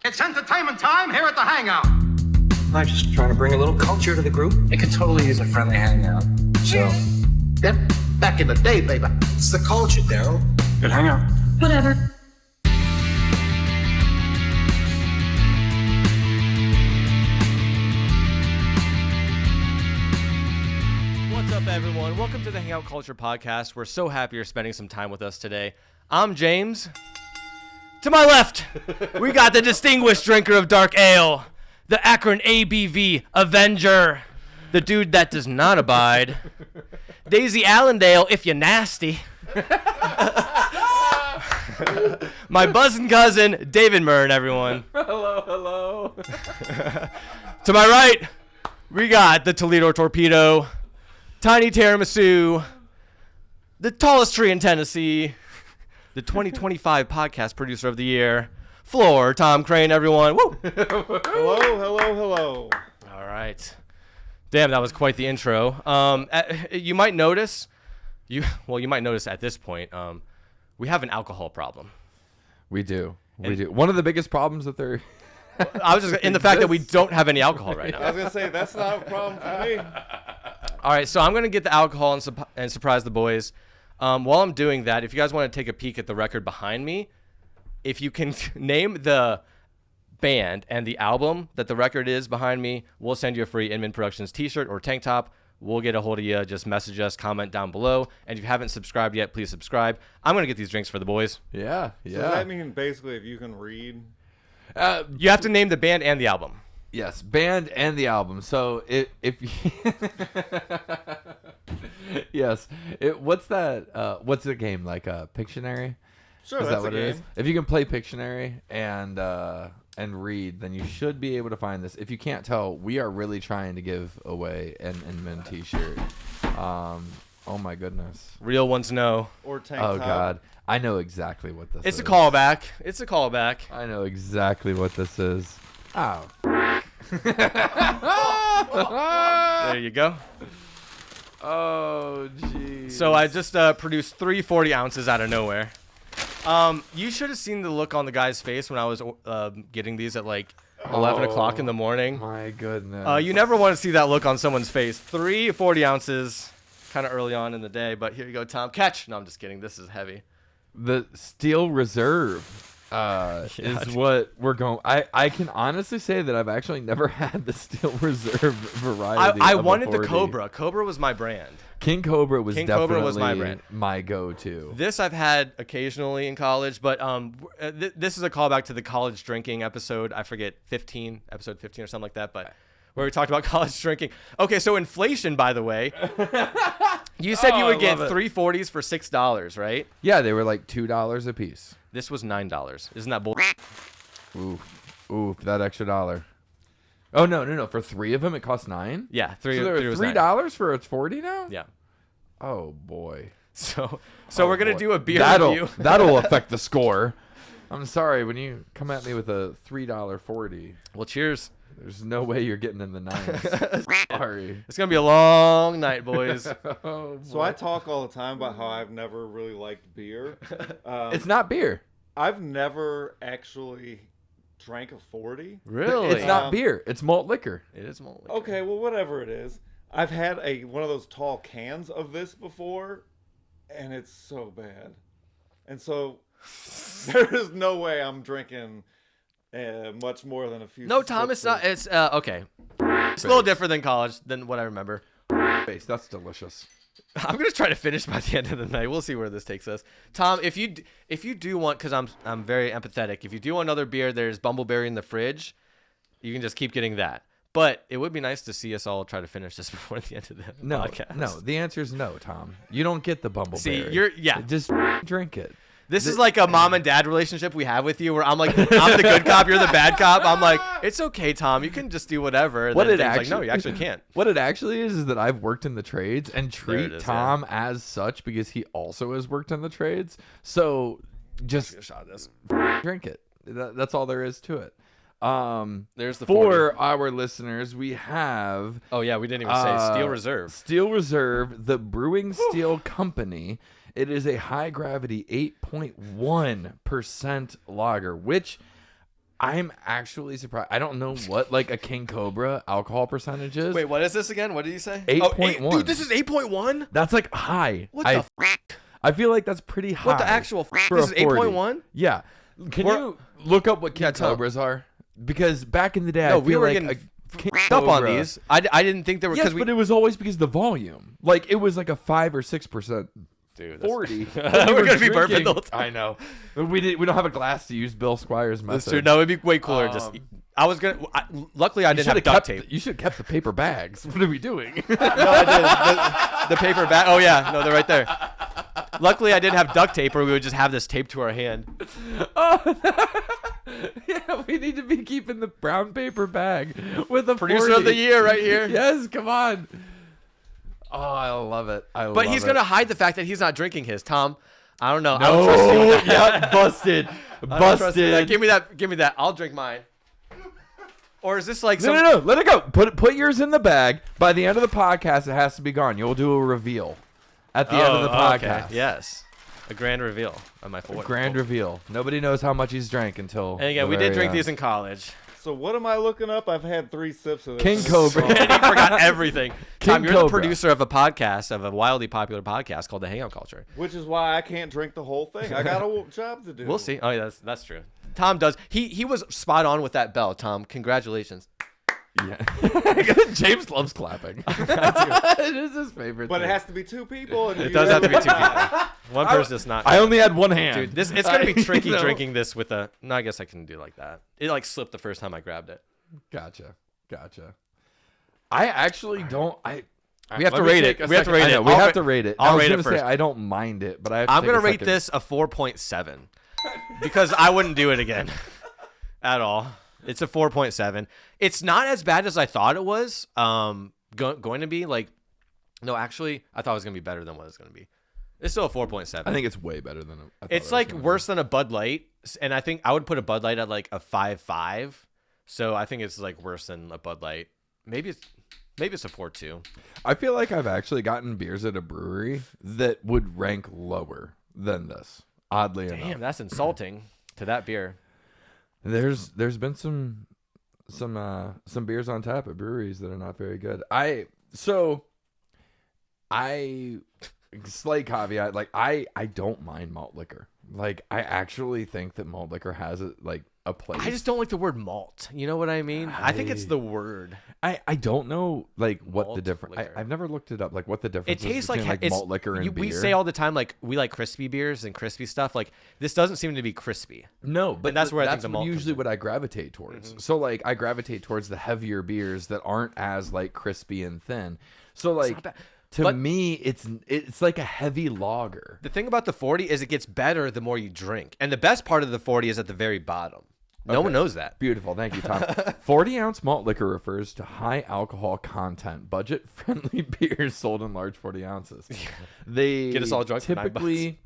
It's entertainment time here at the hangout. I'm just trying to bring a little culture to the group. It could totally use a friendly hangout. So, Then, back in the day, baby. it's the culture, Daryl. Good hangout. Whatever. What's up, everyone? Welcome to the Hangout Culture Podcast. We're so happy you're spending some time with us today. I'm James. To my left, we got the distinguished drinker of dark ale, the Akron ABV Avenger, the dude that does not abide, Daisy Allendale, if you're nasty. My buzzing cousin, David Murn, everyone. Hello. To my right, we got the Toledo Torpedo, Tiny Tiramisu, the tallest tree in Tennessee, the 2025 podcast producer of the year, Floor Tom Crane, everyone. Woo! Hello. All right. Damn, that was quite the intro. You might notice, you might notice at this point, we have an alcohol problem. We do. One of the biggest problems that there. I was just in the fact that we don't have any alcohol right I now. was gonna say that's not a problem for me. All right, so I'm gonna get the alcohol and surprise the boys. While I'm doing that, if you guys want to take a peek at the record behind me, if you can name the band and the album that the record is behind me, we'll send you a free Inman Productions t-shirt or tank top. We'll get a hold of you. Just message us, comment down below. And if you haven't subscribed yet, please subscribe. I'm going to get these drinks for the boys. Yeah. So does that mean basically if you can read? You have to name the band and the album. Yes, band and the album. So if you yes, what's that? What's the game like? Pictionary? Sure, Is that's that what a it game. is? If you can play Pictionary and read, then you should be able to find this. If you can't tell, we are really trying to give away an Inman t-shirt. Oh my goodness. Real ones know. Or tank Oh top. God, I know exactly what this is. It's a callback. It's a callback. I know exactly what this is. Oh. There you go. Oh, jeez. So I just produced 3 40 ounces out of nowhere. You should have seen the look on the guy's face when I was getting these at like 11 o'clock in the morning. My goodness. You never want to see that look on someone's face. 3 40 ounces, kind of early on in the day. But here you go, Tom. Catch. No, I'm just kidding. This is heavy. The Steel Reserve is what we're going. I can honestly say that I've actually never had the Steel Reserve variety. I of a wanted the 40. Cobra. Cobra was my brand. King Cobra was King definitely Cobra was my brand. my go-to. This I've had occasionally in college, but this is a callback to the college drinking episode. I forget, episode 15 or something like that, but where we talked about college drinking. Okay, so inflation, by the way. You said you would get 3 40s for $6, right? Yeah, they were like $2 a piece. This was $9. Isn't that bull? Ooh, for that extra dollar. Oh no! For 3 of them, it costs $9. Yeah, So three they're was $3 for a 40 now. Yeah. Oh boy. So we're gonna do a beer review. That'll affect the score. I'm sorry when you come at me with a $3 40. Well, cheers. There's no way you're getting in the 9s. Sorry. It's gonna be a long night, boys. Oh, So I talk all the time about how I've never really liked beer. it's not beer. I've never actually drank a 40. Really? It's not beer. It's malt liquor. It is more. Okay, well, whatever it is. I've had one of those tall cans of this before, and it's so bad. And so there is no way I'm drinking much more than a few. No, Tom, it's not. It's okay. It's a little different than college than what I remember. Base. That's delicious. I'm gonna try to finish by the end of the night. We'll see where this takes us. Tom, if you do want, because I'm very empathetic. If you do want another beer, there's Bumbleberry in the fridge. You can just keep getting that. But it would be nice to see us all try to finish this before the end of the podcast. No. The answer is no, Tom. You don't get the bumbleberry. See, Just drink it. This is like a mom and dad relationship we have with you, where I'm like, I'm the good cop, you're the bad cop. I'm like, it's okay, Tom, you can just do whatever. And What then it Dave's actually, like, no, you actually can't. What it actually is that I've worked in the trades and There it treat is, Tom as such because he also has worked in the trades. So just Get a shot of this. drink it. That's all there is to it. There's the For 40. our listeners, we have Oh yeah, we didn't even say Steel Reserve. Steel Reserve, the Brewing Steel Company. It is a high gravity 8.1% lager, which I'm actually surprised. I don't know what like a King Cobra alcohol percentage is. Wait, what is this again? What did you say? 8.1. Dude, this is 8.1? That's like high. What the I feel like that's pretty high. What the actual for This a is 40. 8.1? Yeah. Can We're- you look up what King Tom. Cobras are? Because back in the day, No, I we feel were like getting a King up on Cobra- these. I didn't think there were Yes, because but it was always because of the volume. Like it was like a 5 or 6%. dude, 40. We're gonna be burping the whole time. I know. We don't have a glass to use Bill Squire's method. That's true. No, it'd be way cooler. Luckily I didn't have duct tape. You should have kept the paper bags. What are we doing? No, I did. The paper bag. Oh yeah, no, they're right there. Luckily, I didn't have duct tape, or we would just have this taped to our hand. Yeah, we need to be keeping the brown paper bag with the Producer 40. of the year, right here. Yes, come on. Oh, I love it. But he's gonna hide the fact that he's not drinking his. Tom, I don't know. I No, don't trust you with that. yep, busted, I don't trust you with that. busted. Give me that. I'll drink mine. Or is this like No, no, let it go. Put yours in the bag. By the end of the podcast, it has to be gone. You'll do a reveal at the end of the podcast. Okay. Yes, a grand reveal on my foot. Grand reveal. Nobody knows how much he's drank until. And again, we did drink these in college. So what am I looking up? I've had 3 sips of this. King Cobra. And he forgot everything. Tom, you're the Cobra. producer of a podcast, of a wildly popular podcast called The Hangout Culture. Which is why I can't drink the whole thing. I got a job to do. We'll see. Oh, yeah, that's true. Tom does. He was spot on with that bell, Tom. Congratulations. Yeah. James loves clapping. It is his favorite. But it thing. has to be 2 people. And It does have to be 2 people. One person is not. I only had one hand. Dude, it's going to be tricky You know? drinking this with a... No, I guess I can do like that. It like slipped the first time I grabbed it. Gotcha. I actually don't. We have to rate it. We have to rate it. We have to rate it. I'll I was rate it gonna first. say I don't mind it, but I have to I'm take going a to rate second. this a 4.7 because I wouldn't do it again at all. It's a 4.7. It's not as bad as I thought it was going to be. Like, no, actually, I thought it was going to be better than what it's going to be. It's still a 4.7. I think it's way better than I thought It's it was like gonna be. worse than a Bud Light, and I think I would put a Bud Light at like a 5.5. So I think it's like worse than a Bud Light. Maybe it's a 4.2. I feel like I've actually gotten beers at a brewery that would rank lower than this. Oddly Damn, enough, that's insulting to that beer. there's been some beers on tap at breweries that are not very good. Slight caveat, like I don't mind malt liquor. Like I actually think that malt liquor has a place. I just don't like the word malt. You know what I mean? I think it's the word. I don't know like what Malt the difference. liquor. I've never looked it up. Like what the difference It tastes is between, like like malt liquor and beer. we say all the time like we like crispy beers and crispy stuff. Like this doesn't seem to be crispy. No, but And that's where I think the malt usually comes what I gravitate towards. So like I gravitate towards the heavier beers that aren't as like crispy and thin. So like not bad. to But- me it's like a heavy lager. The thing about the 40 is it gets better the more you drink, and the best part of the 40 is at the very bottom. No one knows that. Beautiful, thank you, Tom. 40-ounce malt liquor refers to high alcohol content, budget-friendly beers sold in large 40 ounces. They Get us all drunk for $9. typically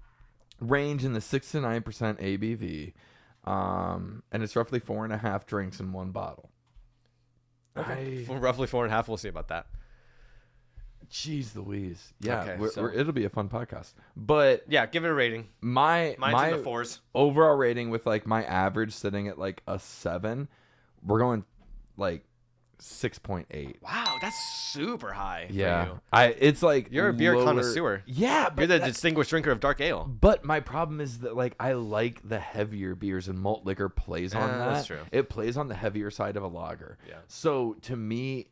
range in the 6 to 9% ABV, and it's roughly 4.5 drinks in one bottle. Roughly 4.5. We'll see about that. Jeez Louise. Yeah, Okay, it'll be a fun podcast. But Yeah, give it a rating. my Mine's in the 4s. overall rating with like my average sitting at like a 7, we're going like 6.8. Wow, that's super high. For Yeah, you. it's like You're a beer lower- connoisseur. Yeah, but You're the distinguished drinker of dark ale. But my problem is that like I like the heavier beers, and malt liquor plays on that. That's true. It plays on the heavier side of a lager. Yeah. So to me,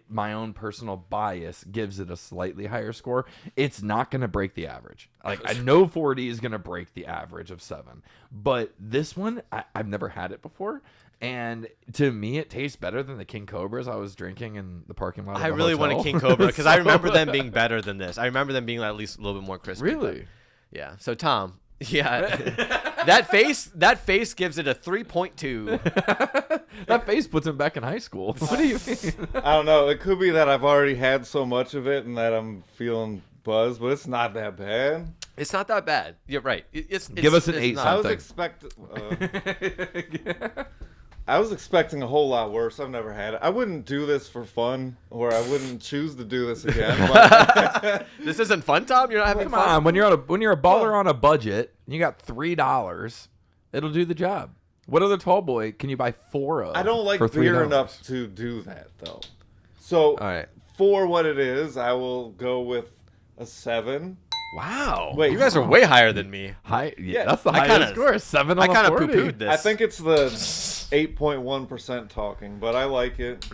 my own personal bias gives it a slightly higher score. It's not going to break the average. Like I know 40 is going to break the average of 7, but this one I've never had it before. And to me, it tastes better than the King Cobras I was drinking in the parking lot. Of I the really want a hotel. King Cobra because I So- remember them being better than this. I remember them being at least a little bit more crispy. Really? but- Yeah. So Tom, yeah, that face gives it a 3.2. That face puts him back in high school. What do you mean? I don't know. It could be that I've already had so much of it and that I'm feeling buzzed, but it's not that bad. It's not that bad. You're right. It's Give us an it's 8 not. I was something. I was expecting a whole lot worse. I've never had it. I wouldn't do this for fun, or I wouldn't choose to do this again. But This isn't fun, Tom. You're not having Come fun. on, when you're a baller on a budget, and you got $3, it'll do the job. What other tall boy can you buy 4 of? I don't like for beer $3? enough to do that though. So All right. for what it is, I will go with a 7. Wow. Wait. You guys are way higher than me. High, Yeah, that's the I highest kinda- score. 7 on I the kind of 40. poo-pooed this. I think it's the 8.1% talking, but I like it.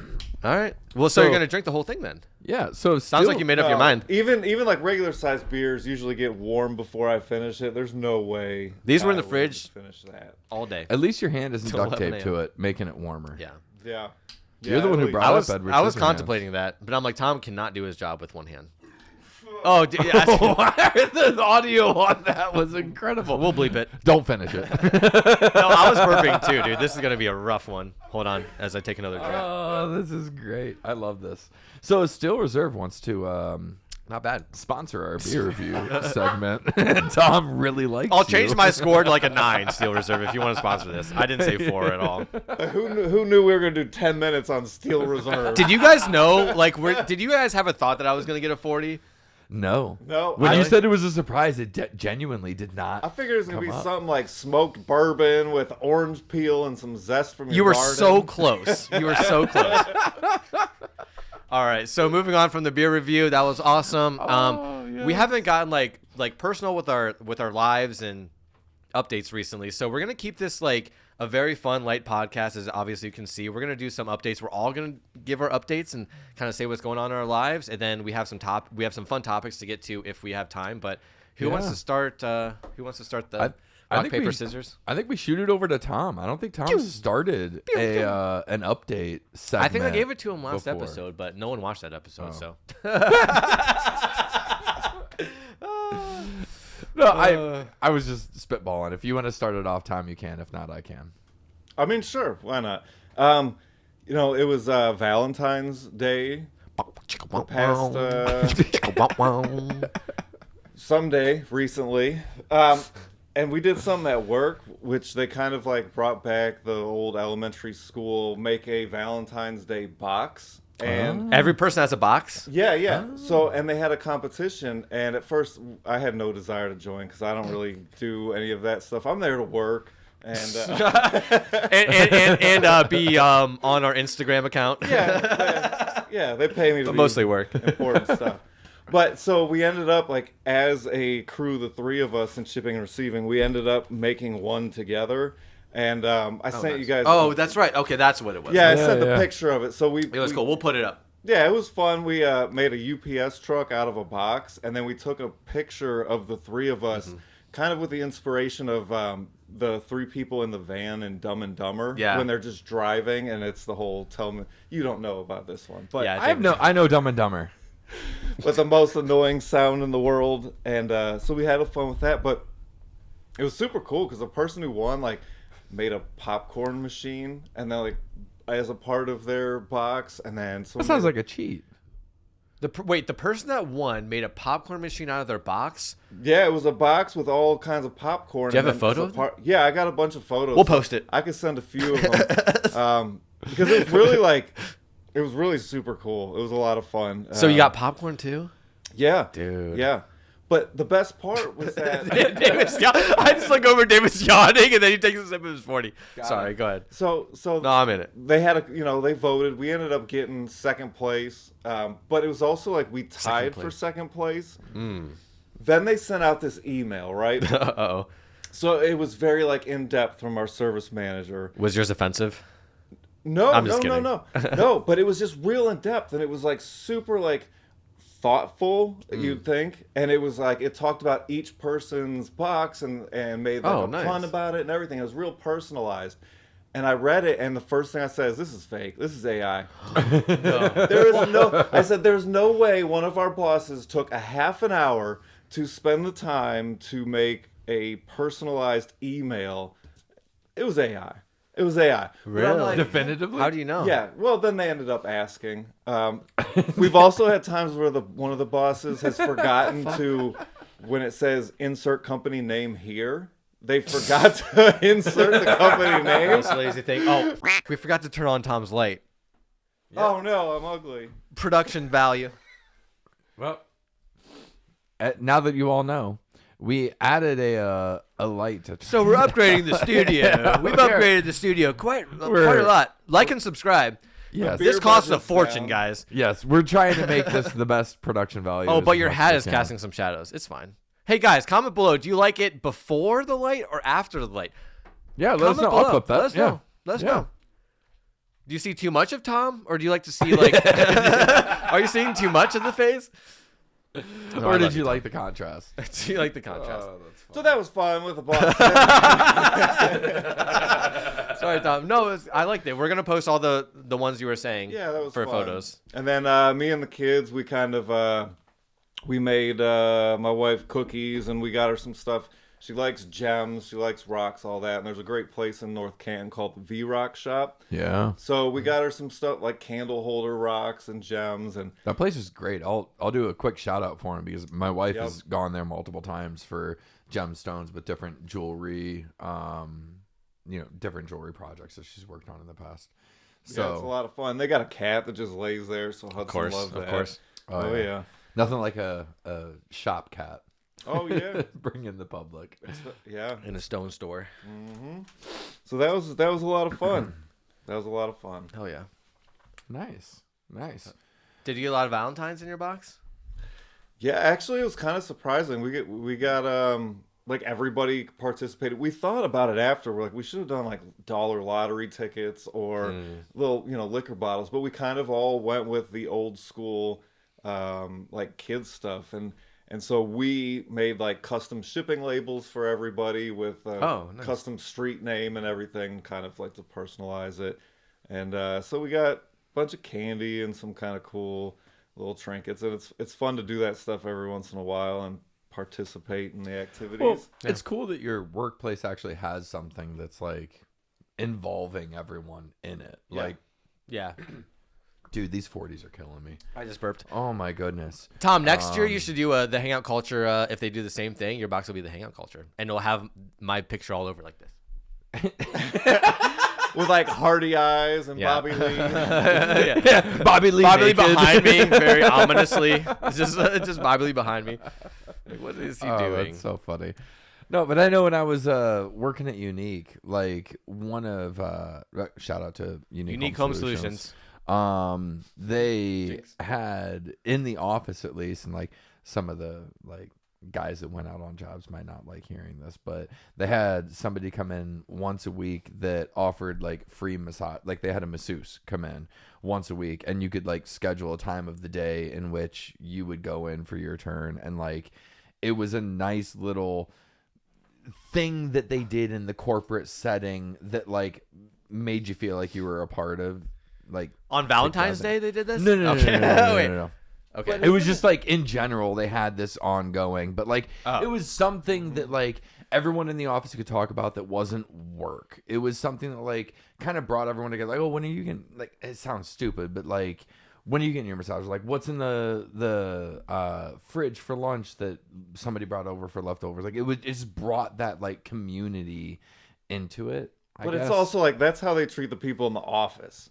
All right. Well, so you're going to drink the whole thing then? Yeah, so Sounds like you made up your No, mind. Even like regular sized beers usually get warm before I finish it. There's no way. These were in I the would fridge. Finish that. All day. At least your hand isn't Till duct 11 taped to it, making it warmer. Yeah. Yeah. You're the one who at brought I up was Edward I was Scissorhands. contemplating that, but I'm like, Tom cannot do his job with one hand. Oh, The audio on that was incredible. we'll bleep it. Don't finish it. No, I was burping too, dude. This is gonna be a rough one. Hold on, as I take another drink. Oh, this is great. I love this. So Still Reserve wants to Not bad. sponsor our beer review segment. And Tom really likes I'll change you. my score to like a 9, Steel Reserve, if you want to sponsor this. I didn't say 4 at all. Who knew we were gonna do 10 minutes on Steel Reserve? Did you guys know? Like, did you guys have a thought that I was gonna get a 40? No. No, When I- you said it was a surprise, it genuinely did not. I figured it was gonna be come up. something like smoked bourbon with orange peel and some zest from your You were garden. so close. You were so close. All right, so moving on from the beer review, that was awesome. We haven't gotten like personal with our lives and updates recently, so we're gonna keep this like a very fun, light podcast, as obviously you can see. We're gonna do some updates. We're all gonna give our updates and kind of say what's going on in our lives, and then we have some fun topics to get to if we have time. But who wants Yeah. to start? Who wants to start the I rock think paper we- scissors? I think we shoot it over to Tom. I don't think Tom started an update segment. I think I gave it to him last before. episode, but no one watched that episode, so. No, I was just spitballing. If you want to start it off, Tom, you can. If not, I can. I mean, sure, why not? It was Valentine's Day. The past someday recently, and we did something at work, which they kind of like brought back the old elementary school make a Valentine's Day box. And Every person has a box. yeah. So, and they had a competition, and at first I had no desire to join because I don't really do any of that stuff. I'm there to work and and be on our Instagram account. yeah, they pay me to But do mostly work. important stuff. But so we ended up like as a crew, the 3 of us in shipping and receiving, we ended up making one together. And I sent you guys. Oh, that's right. Okay, that's what it was. Yeah, I Yeah, sent the yeah. picture of it. So It was cool. We'll put it up. Yeah, it was fun. We made a UPS truck out of a box, and then we took a picture of the 3 of us, kind of with the inspiration of the 3 people in the van in Dumb and Dumber. Yeah. When they're just driving, and it's the whole tell me you don't know about this one, but Yeah, I know Dumb and Dumber. with the most annoying sound in the world, and so we had fun with that. But it was super cool because the person who won like made a popcorn machine, and then like as a part of their box, and then That sounds like a cheat. The person that won made a popcorn machine out of their box. yeah, it was a box with all kinds of popcorn. Do you have and a photo then of as yeah, I got a bunch of photos. We'll post it. I could send a few of them because it was really like it was really super cool. It was a lot of fun. So you got popcorn too? yeah, Dude. yeah. But the best part was that David's I just look over David's yawning, and then he takes a sip of his 40. Sorry, go ahead. so No, I'm in it. they had they voted. We ended up getting second place, but it was also like we tied for place. second place. Then they sent out this email, right? Uh-oh. So it was very like in depth from our service manager. Was yours offensive? No, I'm just no, kidding. no. But it was just real in depth, and it was like super like thoughtful. You'd think, and it was like it talked about each person's box and made like a nice. pun about it and everything. It was real personalized. And I read it, and the first thing I said is, "This is fake. This is AI." There is no. I said, "There's no way one of our bosses took a half an hour to spend the time to make a personalized email." It was AI. It was AI. But I'm like, Definitively? How do you know? yeah, well, then they ended up asking. We've also had times where one of the bosses has forgotten to, when it says insert company name here, they forgot to insert the company name. Most lazy thing. Oh, we forgot to turn on Tom's light. Oh no, I'm ugly. Production value. Well, now that you all know, We added a light to. So we're upgrading the studio. We've upgraded the studio quite a lot. Like and subscribe. Yes. This costs a budget's fortune, down. guys. Yes, we're trying to make this the best production value. Oh, as but your much hat as is we can. casting some shadows. It's fine. Hey guys, comment below. Do you like it before the light or after the light? Yeah, let us Comment know. below. I'll clip that. Let us yeah. know. Let us Yeah. know. Do you see too much of Tom, or do you like to see like? Are you seeing too much of the face? No, I Or love did you Tom. like the contrast? Do you like the contrast? So that was fun with the boss. Sorry, Tom. No, I liked it. We're gonna post all the ones you were saying. Yeah, that was for fun. photos. And then me and the kids, we kind of we made my wife cookies, and we got her some stuff. She likes gems, she likes rocks, all that. And there's a great place in North Canton called the V-Rock Shop. Yeah. So we got her some stuff like candle holder rocks and gems, and That place is great. I'll do a quick shout out for him because my wife Yep. has gone there multiple times for gemstones with different jewelry, different jewelry projects that she's worked on in the past. So yeah, it's a lot of fun. They got a cat that just lays there, so Hudson loves that. Of course. Oh yeah. nothing like a shop cat. Oh yeah. Bring in the public. Yeah. In a stone store. So that was a lot of fun. That was a lot of fun. Hell yeah. Nice. Did you get a lot of Valentines in your box? Yeah, actually, it was kind of surprising. We got like everybody participated. We thought about it after. We're like, we should have done like dollar lottery tickets or little liquor bottles, but we kind of all went with the old school like kids stuff, and so we made like custom shipping labels for everybody with nice. custom street name and everything, kind of like to personalize it. And so we got a bunch of candy and some kind of cool little trinkets, and it's fun to do that stuff every once in a while and participate in the activities. Well, it's cool that your workplace actually has something that's like involving everyone in it. Yeah. Like, Yeah. dude, these 40s are killing me. I just burped. Oh my goodness. Tom, next year you should do the Hangout Culture. If they do the same thing, your box will be the Hangout Culture, and it'll have my picture all over like this. With like Hardy Eyes and Yeah. Bobby Lee. Yeah. Bobby Lee naked. behind me, very ominously. It's just Bobby Lee behind me. Like, what is he doing? That's so funny. No, but I know when I was working at Unique, like one of shout out to Unique Home Solutions. They had in the office at least, and like some of the like guys that went out on jobs might not like hearing this, but they had somebody come in once a week that offered like free massage. Like they had a masseuse come in once a week, and you could like schedule a time of the day in which you would go in for your turn, and like it was a nice little thing that they did in the corporate setting that like made you feel like you were a part of. Like On Valentine's Day, they did this. no, Okay. no, Wait. no. Okay. It was just like in general they had this ongoing, but like Oh. it was something that like everyone in the office could talk about that wasn't work. It was something that like kind of brought everyone together. Like, oh, when are you getting, like, it sounds stupid, but like when are you getting your massage? Like, what's in the fridge for lunch that somebody brought over for leftovers? Like it just brought that like community into it. But it's also like that's how they treat the people in the office.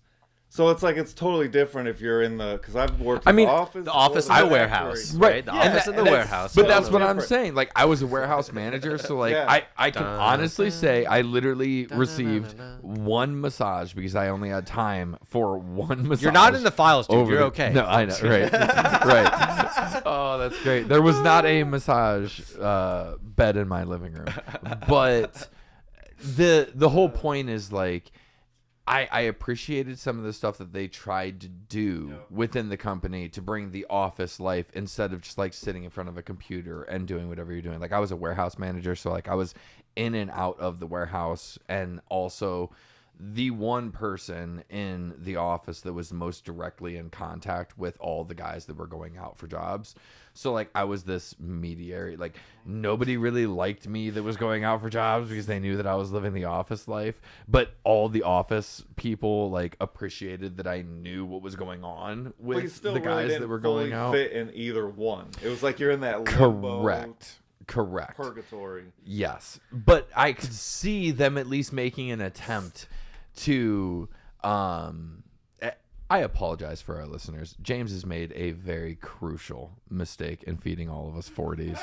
So it's like it's totally different if you're in the, because I've worked in the office. The office or and the the warehouse, factory. right? The Yeah, office and the and that's- warehouse. But that's So what I'm different. saying. Like I was a warehouse manager, so like Yeah. I can honestly say I literally received one massage because I only had time for one massage. You're not in the files, dude. over You're the- okay. No, I know, right, right. Oh, that's great. There was not a massage bed in my living room, but the whole point is like. I appreciated some of the stuff that they tried to do within the company to bring the office life instead of just like sitting in front of a computer and doing whatever you're doing. Like I was a warehouse manager, so like I was in and out of the warehouse, and also the one person in the office that was most directly in contact with all the guys that were going out for jobs. So like I was this mediator. Like nobody really liked me that was going out for jobs because they knew that I was living the office life, but all the office people like appreciated that I knew what was going on But you with still the really guys didn't that were fully going out. fit in either one. It was like you're in that limbo Correct. purgatory. Yes, but I could see them at least making an attempt to I apologize for our listeners. James has made a very crucial mistake in feeding all of us 40s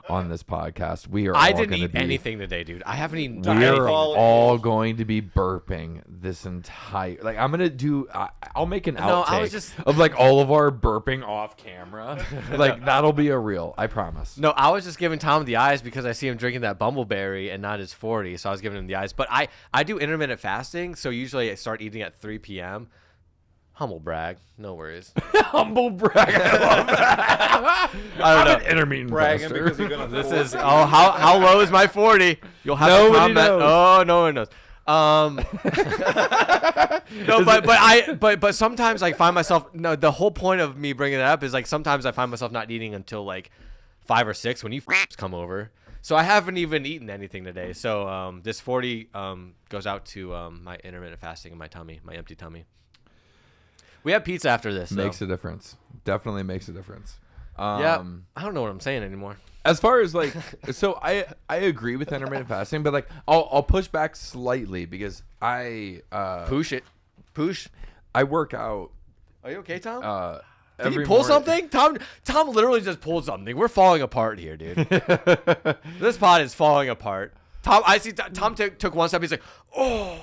on this podcast. We are. I didn't eat anything today, dude. I haven't eaten. We are anything. all going to be burping this entire. Like I'm gonna do. I'll make an outtake of like all of our burping off camera. Like that'll be a reel. I promise. No, I was just giving Tom the eyes because I see him drinking that bumbleberry and not his 40, so I was giving him the eyes. But I do intermittent fasting, so usually I start eating at 3 p.m. Humble brag, no worries. Humble brag. I love that. I don't know. An intermittent Bragging faster. because you're gonna. This force is it. how low is my 40? You'll have Nobody to comment. knows. Oh, no one knows. No, but sometimes I find myself. No, the whole point of me bringing it up is like sometimes I find myself not eating until like 5 or 6 when you come over. So I haven't even eaten anything today. So this 40 goes out to my intermittent fasting in my tummy, my empty tummy. We have pizza after this. Makes a difference. Definitely makes a difference. Yeah, I don't know what I'm saying anymore. As far as like, so I agree with intermittent fasting, but like I'll push back slightly because I Push. I work out. Are you okay, Tom? Did every he pull morning. something? Tom literally just pulled something. We're falling apart here, dude. This pod is falling apart. I see Tom took one step. He's like, oh,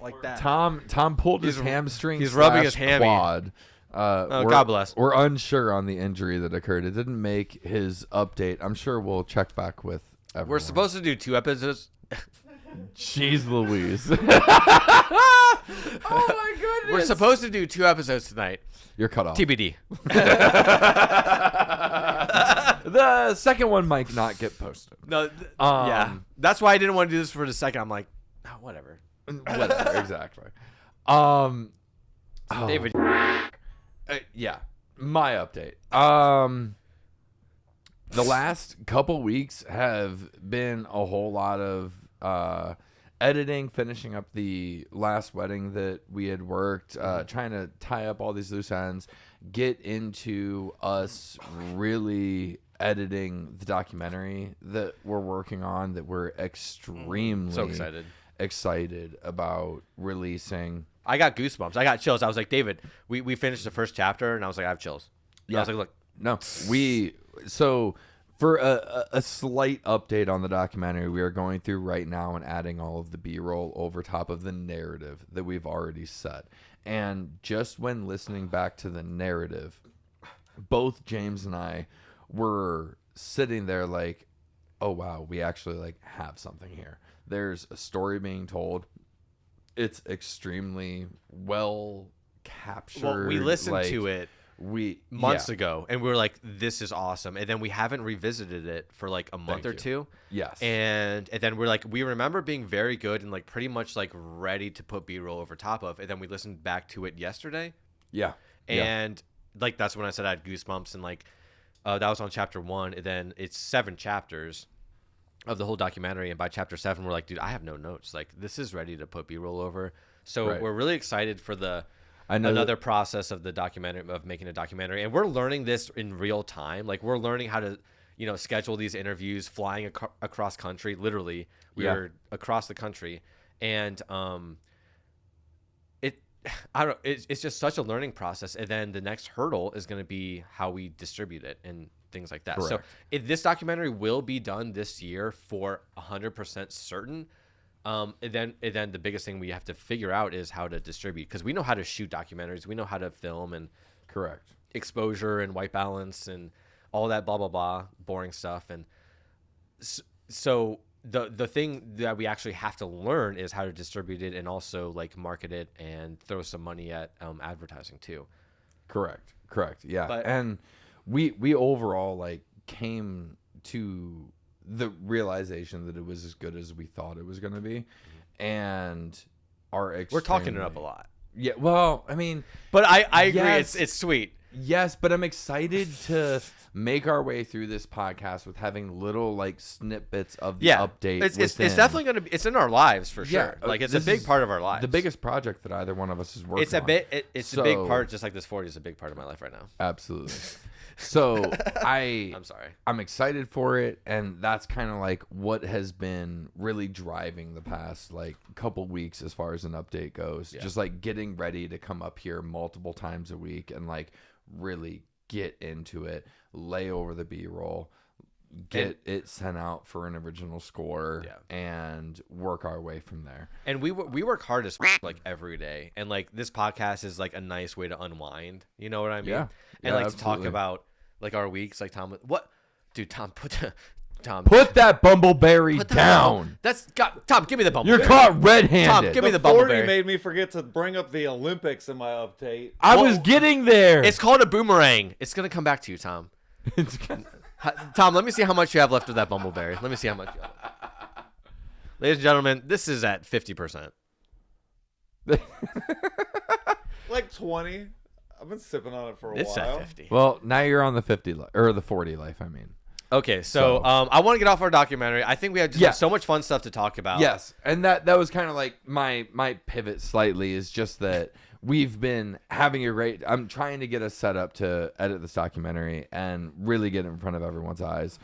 like that. Tom pulled his hamstring. he's rubbing his / hammy. quad. God bless. We're unsure on the injury that occurred. It didn't make his update. I'm sure we'll check back with everyone. We're supposed to do 2 episodes. Jeez Louise. Oh my goodness. We're supposed to do 2 episodes tonight. You're cut off. TBD. The second one might not get posted. No, yeah. That's why I didn't want to do this for the second. I'm like, oh, whatever. Whatever, exactly. David. Yeah, my update. The last couple weeks have been a whole lot of editing, finishing up the last wedding that we had worked, trying to tie up all these loose ends, get into us really editing the documentary that we're working on, that we're extremely So excited about releasing. I got goosebumps. I got chills. I was like, David, we finished the first chapter, and I was like, I have chills. Yeah. I was like, look. No, so for a slight update on the documentary, we are going through right now and adding all of the B-roll over top of the narrative that we've already set. And just when listening back to the narrative, both James and I were sitting there like, oh wow, we actually like have something here. There's a story being told. It's extremely well captured. Well, we listened to it months yeah. ago, and we were like, this is awesome. And then we haven't revisited it for like a month or two. Yes. And then we're like, we remember being very good and like pretty much like ready to put B-roll over top of. And then we listened back to it yesterday. Yeah. And like that's when I said I had goosebumps, and like that was on chapter 1. And then it's 7 chapters of the whole documentary, and by chapter 7 we're like, dude, I have no notes. Like this is ready to put B-roll over. So Right. we're really excited for another process of the documentary, of making a documentary, and we're learning this in real time. Like we're learning how to schedule these interviews, flying across country. Literally we were across the country, and it's just such a learning process. And then the next hurdle is going to be how we distribute it and things like that. Correct. So this documentary will be done this year for 100% certain. And then the biggest thing we have to figure out is how to distribute, because we know how to shoot documentaries, we know how to film, and Correct. exposure and white balance and all that blah blah blah boring stuff. And so the thing that we actually have to learn is how to distribute it, and also like market it and throw some money at advertising too. Correct. Yeah. But- and we overall like came to the realization that it was as good as we thought it was going to be, and We're talking it up a lot. Yeah. Well, I mean, But I agree. Yes. It's sweet. yes, but I'm excited to make our way through this podcast with having little like snippets of the update. It's definitely going to be. It's in our lives for sure. Yeah, Like it's a this big is part of our lives. the biggest project that either one of us is working on. It's a big So- part. Just like this 40 is a big part of my life right now. Absolutely. So I'm sorry. I'm excited for it, and that's kind of like what has been really driving the past like couple weeks as far as an update goes. Just like getting ready to come up here multiple times a week and like really get into it, lay over the B-roll, get it sent out for an original score, and work our way from there. And we work hard as like every day, and like this podcast is like a nice way to unwind. You know what I mean? Yeah. And like absolutely. to talk about like our weeks. Like Tom, what, dude? Tom, put that bumbleberry down. Tom. Give me the bumbleberry. You're caught red-handed. Tom, give me the 40 bumbleberry. made me forget to bring up the Olympics in my update. I was getting there. It's called a boomerang. It's gonna come back to you, Tom. Tom, let me see how much you have left of that bumbleberry. Let me see how much you have. Ladies and gentlemen, this is at 50%. Like 20. I've been sipping on it for a It's while. at 50. Well, now you're on the 50 or the 40 life, I mean. Okay, so I want to get off our documentary. I think we have just so much fun stuff to talk about. Yes, and that was kind of like my pivot slightly is just that we've been having a great. I'm trying to get us set up to edit this documentary and really get in front of everyone's eyes.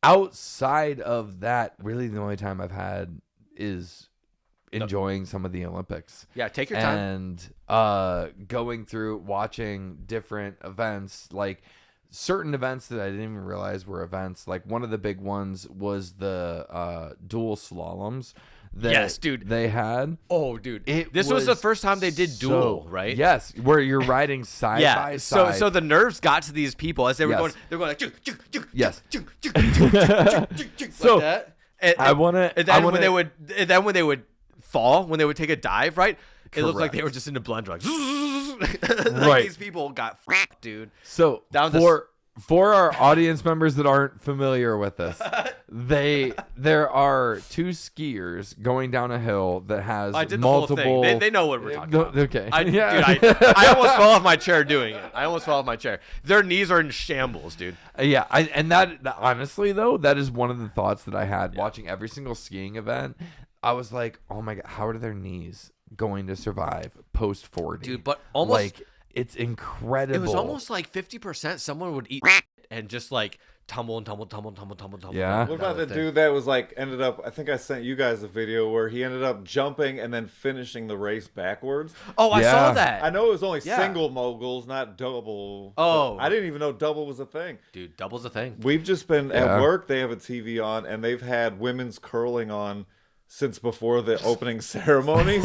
Outside of that, really the only time I've had is enjoying some of the Olympics. Yeah, take your time. And going through watching different events, like certain events that I didn't even realize were events. Like one of the big ones was the dual slaloms that Yes, dude. they had. Oh, dude. This was the first time they did dual, right? Yes, where you're riding side by side. So the nerves got to these people as they were Yes. going. They're going like, Yes. so, like that. And, I wanna- And then I wanna- when they would fall, when they would take a dive, right? It looked like they Correct. were just in a blender, like, Right. These people got fucked, dude. So Down the for our audience members that aren't familiar with this, there are two skiers going down a hill that has I did the multiple. whole thing. They know what we're talking about. Okay. Dude, I almost fell off my chair doing it. I almost fell off my chair. Their knees are in shambles, dude. Yeah, and that honestly though, that is one of the thoughts that I had watching every single skiing event. I was like, oh my god, how are their knees going to survive post 40? Dude, but almost like it's incredible. It was almost like 50% someone would eat and just like tumble. Yeah. What about the dude that was like ended up? I think I sent you guys a video where he ended up jumping and then finishing the race backwards. Oh, I saw that. I know it was only Yeah. single moguls, not double. Oh. I didn't even know double was a thing. Dude, double's a thing. We've just been Yeah. at work. They have a TV on, and they've had women's curling on since before the opening ceremonies.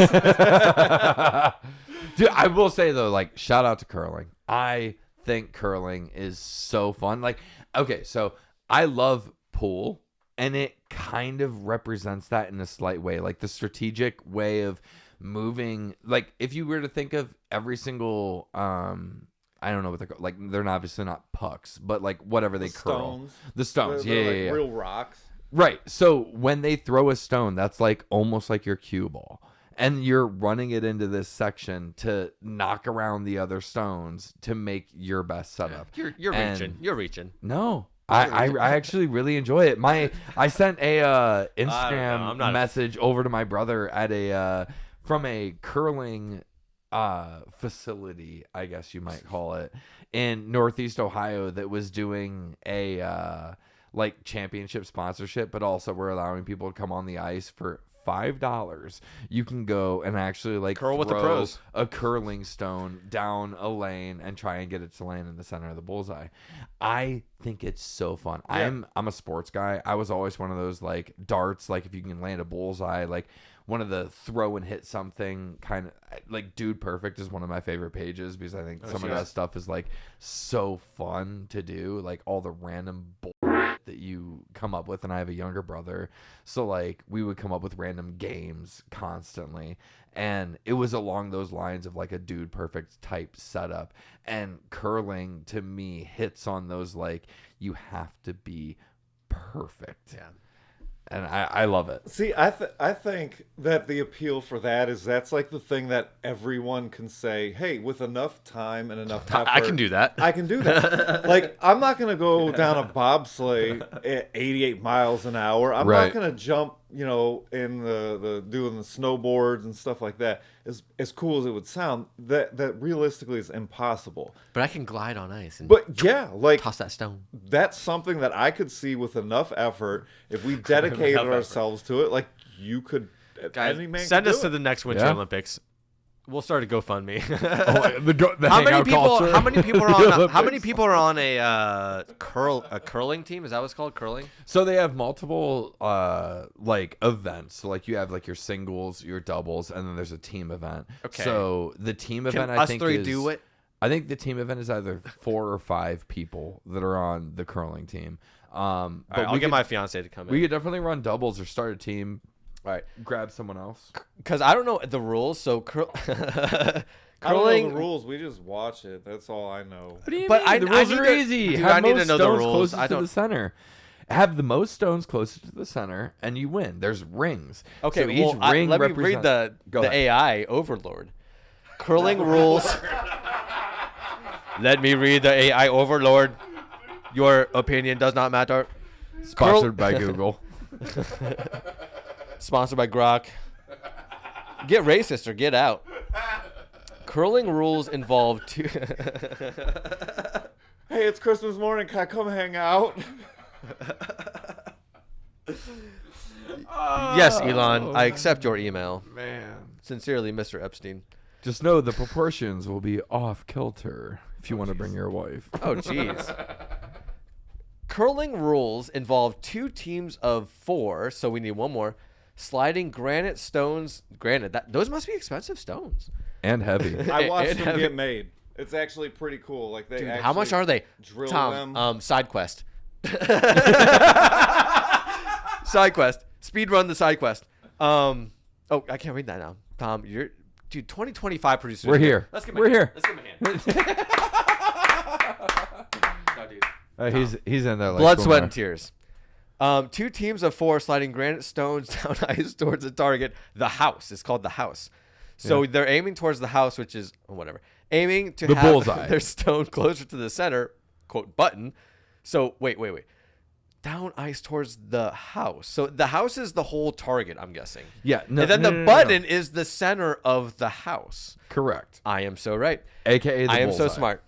Dude, I will say though, like, shout out to curling. I think curling is so fun. Like, okay, so I love pool, and it kind of represents that in a slight way. Like the strategic way of moving. Like, if you were to think of every single I don't know what they're called. Like, they're obviously not pucks, but like whatever they curl. Stones. The stones. They're like Yeah. real rocks. Right. So when they throw a stone, that's like almost like your cue ball. And you're running it into this section to knock around the other stones to make your best setup. You're And- reaching. You're reaching. No. I actually really enjoy it. I sent a Instagram I'm not- message over to my brother at a from a curling facility, I guess you might call it, in Northeast Ohio that was doing a like championship sponsorship, but also we're allowing people to come on the ice for $5. You can go and actually like Curl with the throw pros. a curling stone down a lane and try and get it to land in the center of the bullseye. I think it's so fun. Yeah. I'm a sports guy. I was always one of those like darts, like if you can land a bullseye, like one of the throw and hit something kind of like Dude Perfect is one of my favorite pages because I think some of that stuff is like so fun to do, like all the random that you come up with. And I have a younger brother, so like we would come up with random games constantly, and it was along those lines of like a Dude Perfect type setup. And curling to me hits on those, like, you have to be perfect. Yeah. And I love it. See, I think that the appeal for that is that's like the thing that everyone can say, hey, with enough time and enough effort, I can do that. I can do that. Like, I'm not going to go down a bobsleigh at 88 miles an hour. I'm Right. not going to jump you know, in the doing the snowboards and stuff like that, as cool as it would sound, that realistically is impossible. But I can glide on ice and But yeah, like toss that stone. that's something that I could see with enough effort if we dedicated ourselves to it. Like you could, Guys, any man send could us do to it. the next Winter Yeah. Olympics. We'll start a GoFundMe. The How many hangout people? culture. How many people are on? How Olympics. many people are on a curling team? Is that what's called curling? So they have multiple like events. So like you have like your singles, your doubles, and then there's a team event. Okay. So the team Can event, I us think, three is, do it? I think the team event is either 4 or 5 people that are on the curling team. But All right, I'll we get could, my fiance to come in. we could definitely run doubles or start a team. All right, Grab someone else. because I don't know the rules. So I don't curling know the rules. We just watch it. That's all I know. What do you But mean? The I rules need are to- easy. dude, Have I need most to know the stones rules. closest I to don't- the center. Have the most stones closest to the center, and you win. There's rings. Okay, So each well, ring let me read represents- Go the ahead. AI overlord. Curling rules. Let me read the AI overlord. Your opinion does not matter. Sponsored by Google. Sponsored by Grok. Get racist or get out. Curling rules involve two. Hey, it's Christmas morning. Can I come hang out? Yes, Elon, I accept your email. Man. Sincerely, Mr. Epstein. Just know the proportions will be off kilter if you want to bring your wife. Oh, jeez. Curling rules involve 2 teams of 4, so we need one more. Sliding granite stones. Granted, those must be expensive stones. And heavy. I watched them have get it- made. It's actually pretty cool. Like they Dude, actually how much are they? drill Tom, them. side quest. Side quest. Speed run the side quest. Oh, I can't read that now. Tom, dude, 2025 producers. We're here. Let's give We're here. Let's give him a hand. No, dude. He's in there like Blood, sweat, swimwear. and tears. 2 teams of 4 sliding granite stones down ice towards a target. The house. It's called the house. So they're aiming towards the house, which is whatever. Aiming to The have bullseye. their stone closer to the center, quote, button. So wait. Down ice towards the house. So the house is the whole target, I'm guessing. Yeah. No, And then no, the no, no, button no. is the center of the house. Correct. I am so right. AKA the I am so bullseye. smart.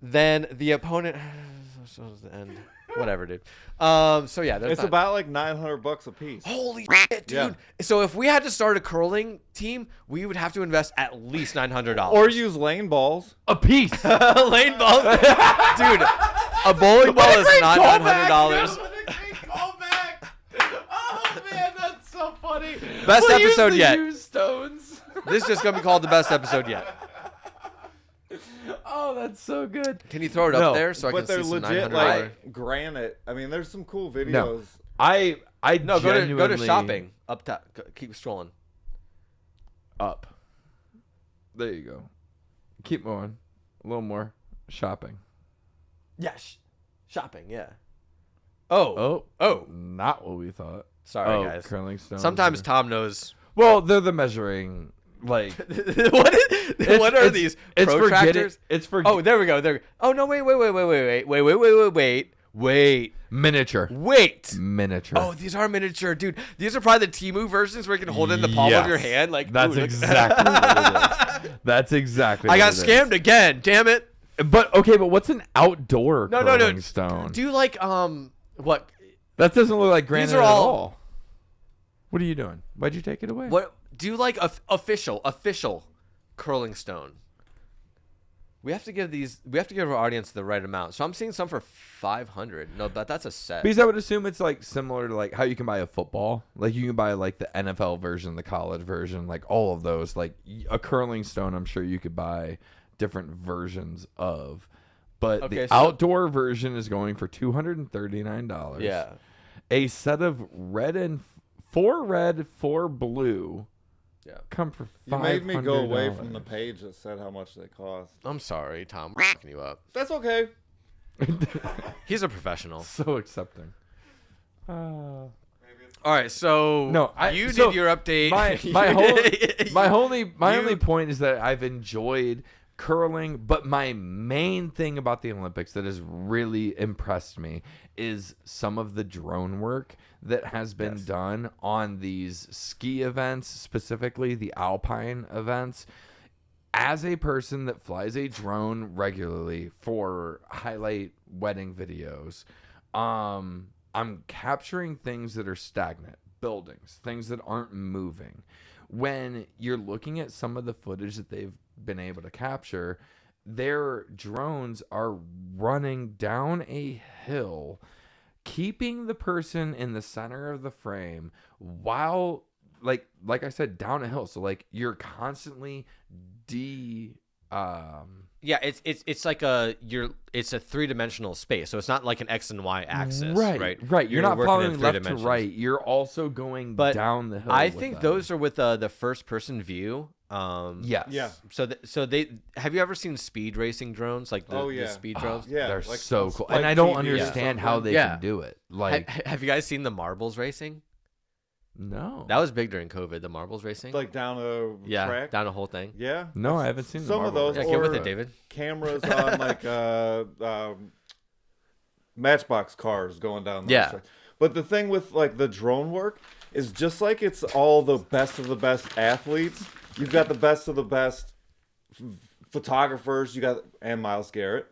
Then the opponent. The end. Whatever, dude. So yeah, It's about like $900 a piece. Holy shit, dude! Yeah. So if we had to start a curling team, we would have to invest at least $900. Or use lane balls. A piece. lane ball, dude. A bowling ball is not $900. Oh man, that's so funny. Best episode yet. Use stones. This is just gonna be called the best episode yet. Oh, that's so good. Can you throw it No, up there so I But can see they're some legit $900? like granite. I mean, there's some cool videos. No. I No, go to genuinely- shopping. Up top. Keep scrolling. Up. There you go. Keep moving. A little more. Shopping. Yes. Shopping. Yeah. Oh. Oh. Not what we thought. Sorry, guys. Curling stones. Sometimes Tom knows. Well, they're the measuring. Like. what are it's- these It's for getting. protractors? It's for. Oh, there we go. There. Oh no! Wait! Miniature. Wait. Miniature. Oh, these are miniature, dude. These are probably the Temu versions where you can hold it in the palm of your Yes. hand. Like That's ooh, look- exactly what it is. That's exactly. I what got it is. scammed again. Damn it. But okay, but what's an outdoor No. curling stone? Do you like what? That doesn't look like granite are at all- all. What are you doing? Why'd you take it away? What do you like? Official curling stone. We have to give our audience the right amount. So I'm seeing some for 500. No, but that's a set. Because I would assume it's like similar to like how you can buy a football. Like you can buy like the NFL version, the college version, like all of those. Like a curling stone, I'm sure you could buy different versions of. But Okay, the so- outdoor version is going for $239. Yeah. A set of four red, 4 blue. Yeah. Come for You $500. made me go away from the page that said how much they cost. I'm sorry, Tom. We're fucking you up. That's okay. He's a professional. So accepting. All right, so No, you so did your update. My only point is that I've enjoyed curling, but my main thing about the Olympics that has really impressed me is some of the drone work that has been done on these ski events, specifically the alpine events. As a person that flies a drone regularly for highlight wedding videos, I'm capturing things that are stagnant, buildings, things that aren't moving. When you're looking at some of the footage that they've been able to capture, their drones are running down a hill, keeping the person in the center of the frame while, like I said, down a hill. So like you're constantly yeah, it's like it's a 3-dimensional space, so it's not like an X and Y axis, right? You're not working in following 3 left to dimensions. right. You're also going down the hill. I with think them. those are with the first person view. Yes. Yeah. So they have you ever seen speed racing drones, like the speed drones? Yeah, They're like so on cool, Spike and I don't TV or understand how something. they can do it. Like, Have you guys seen the marbles racing? no, That was big during COVID. The marbles racing. Like down a track. down a whole thing. Yeah. no, I haven't seen the some of Marvel those. Yeah, one. get with Or- it, David. Cameras on like Matchbox cars going down those Yeah. tracks. But the thing with like the drone work is just like it's all the best of the best athletes. You've got the best of the best photographers. And Myles Garrett.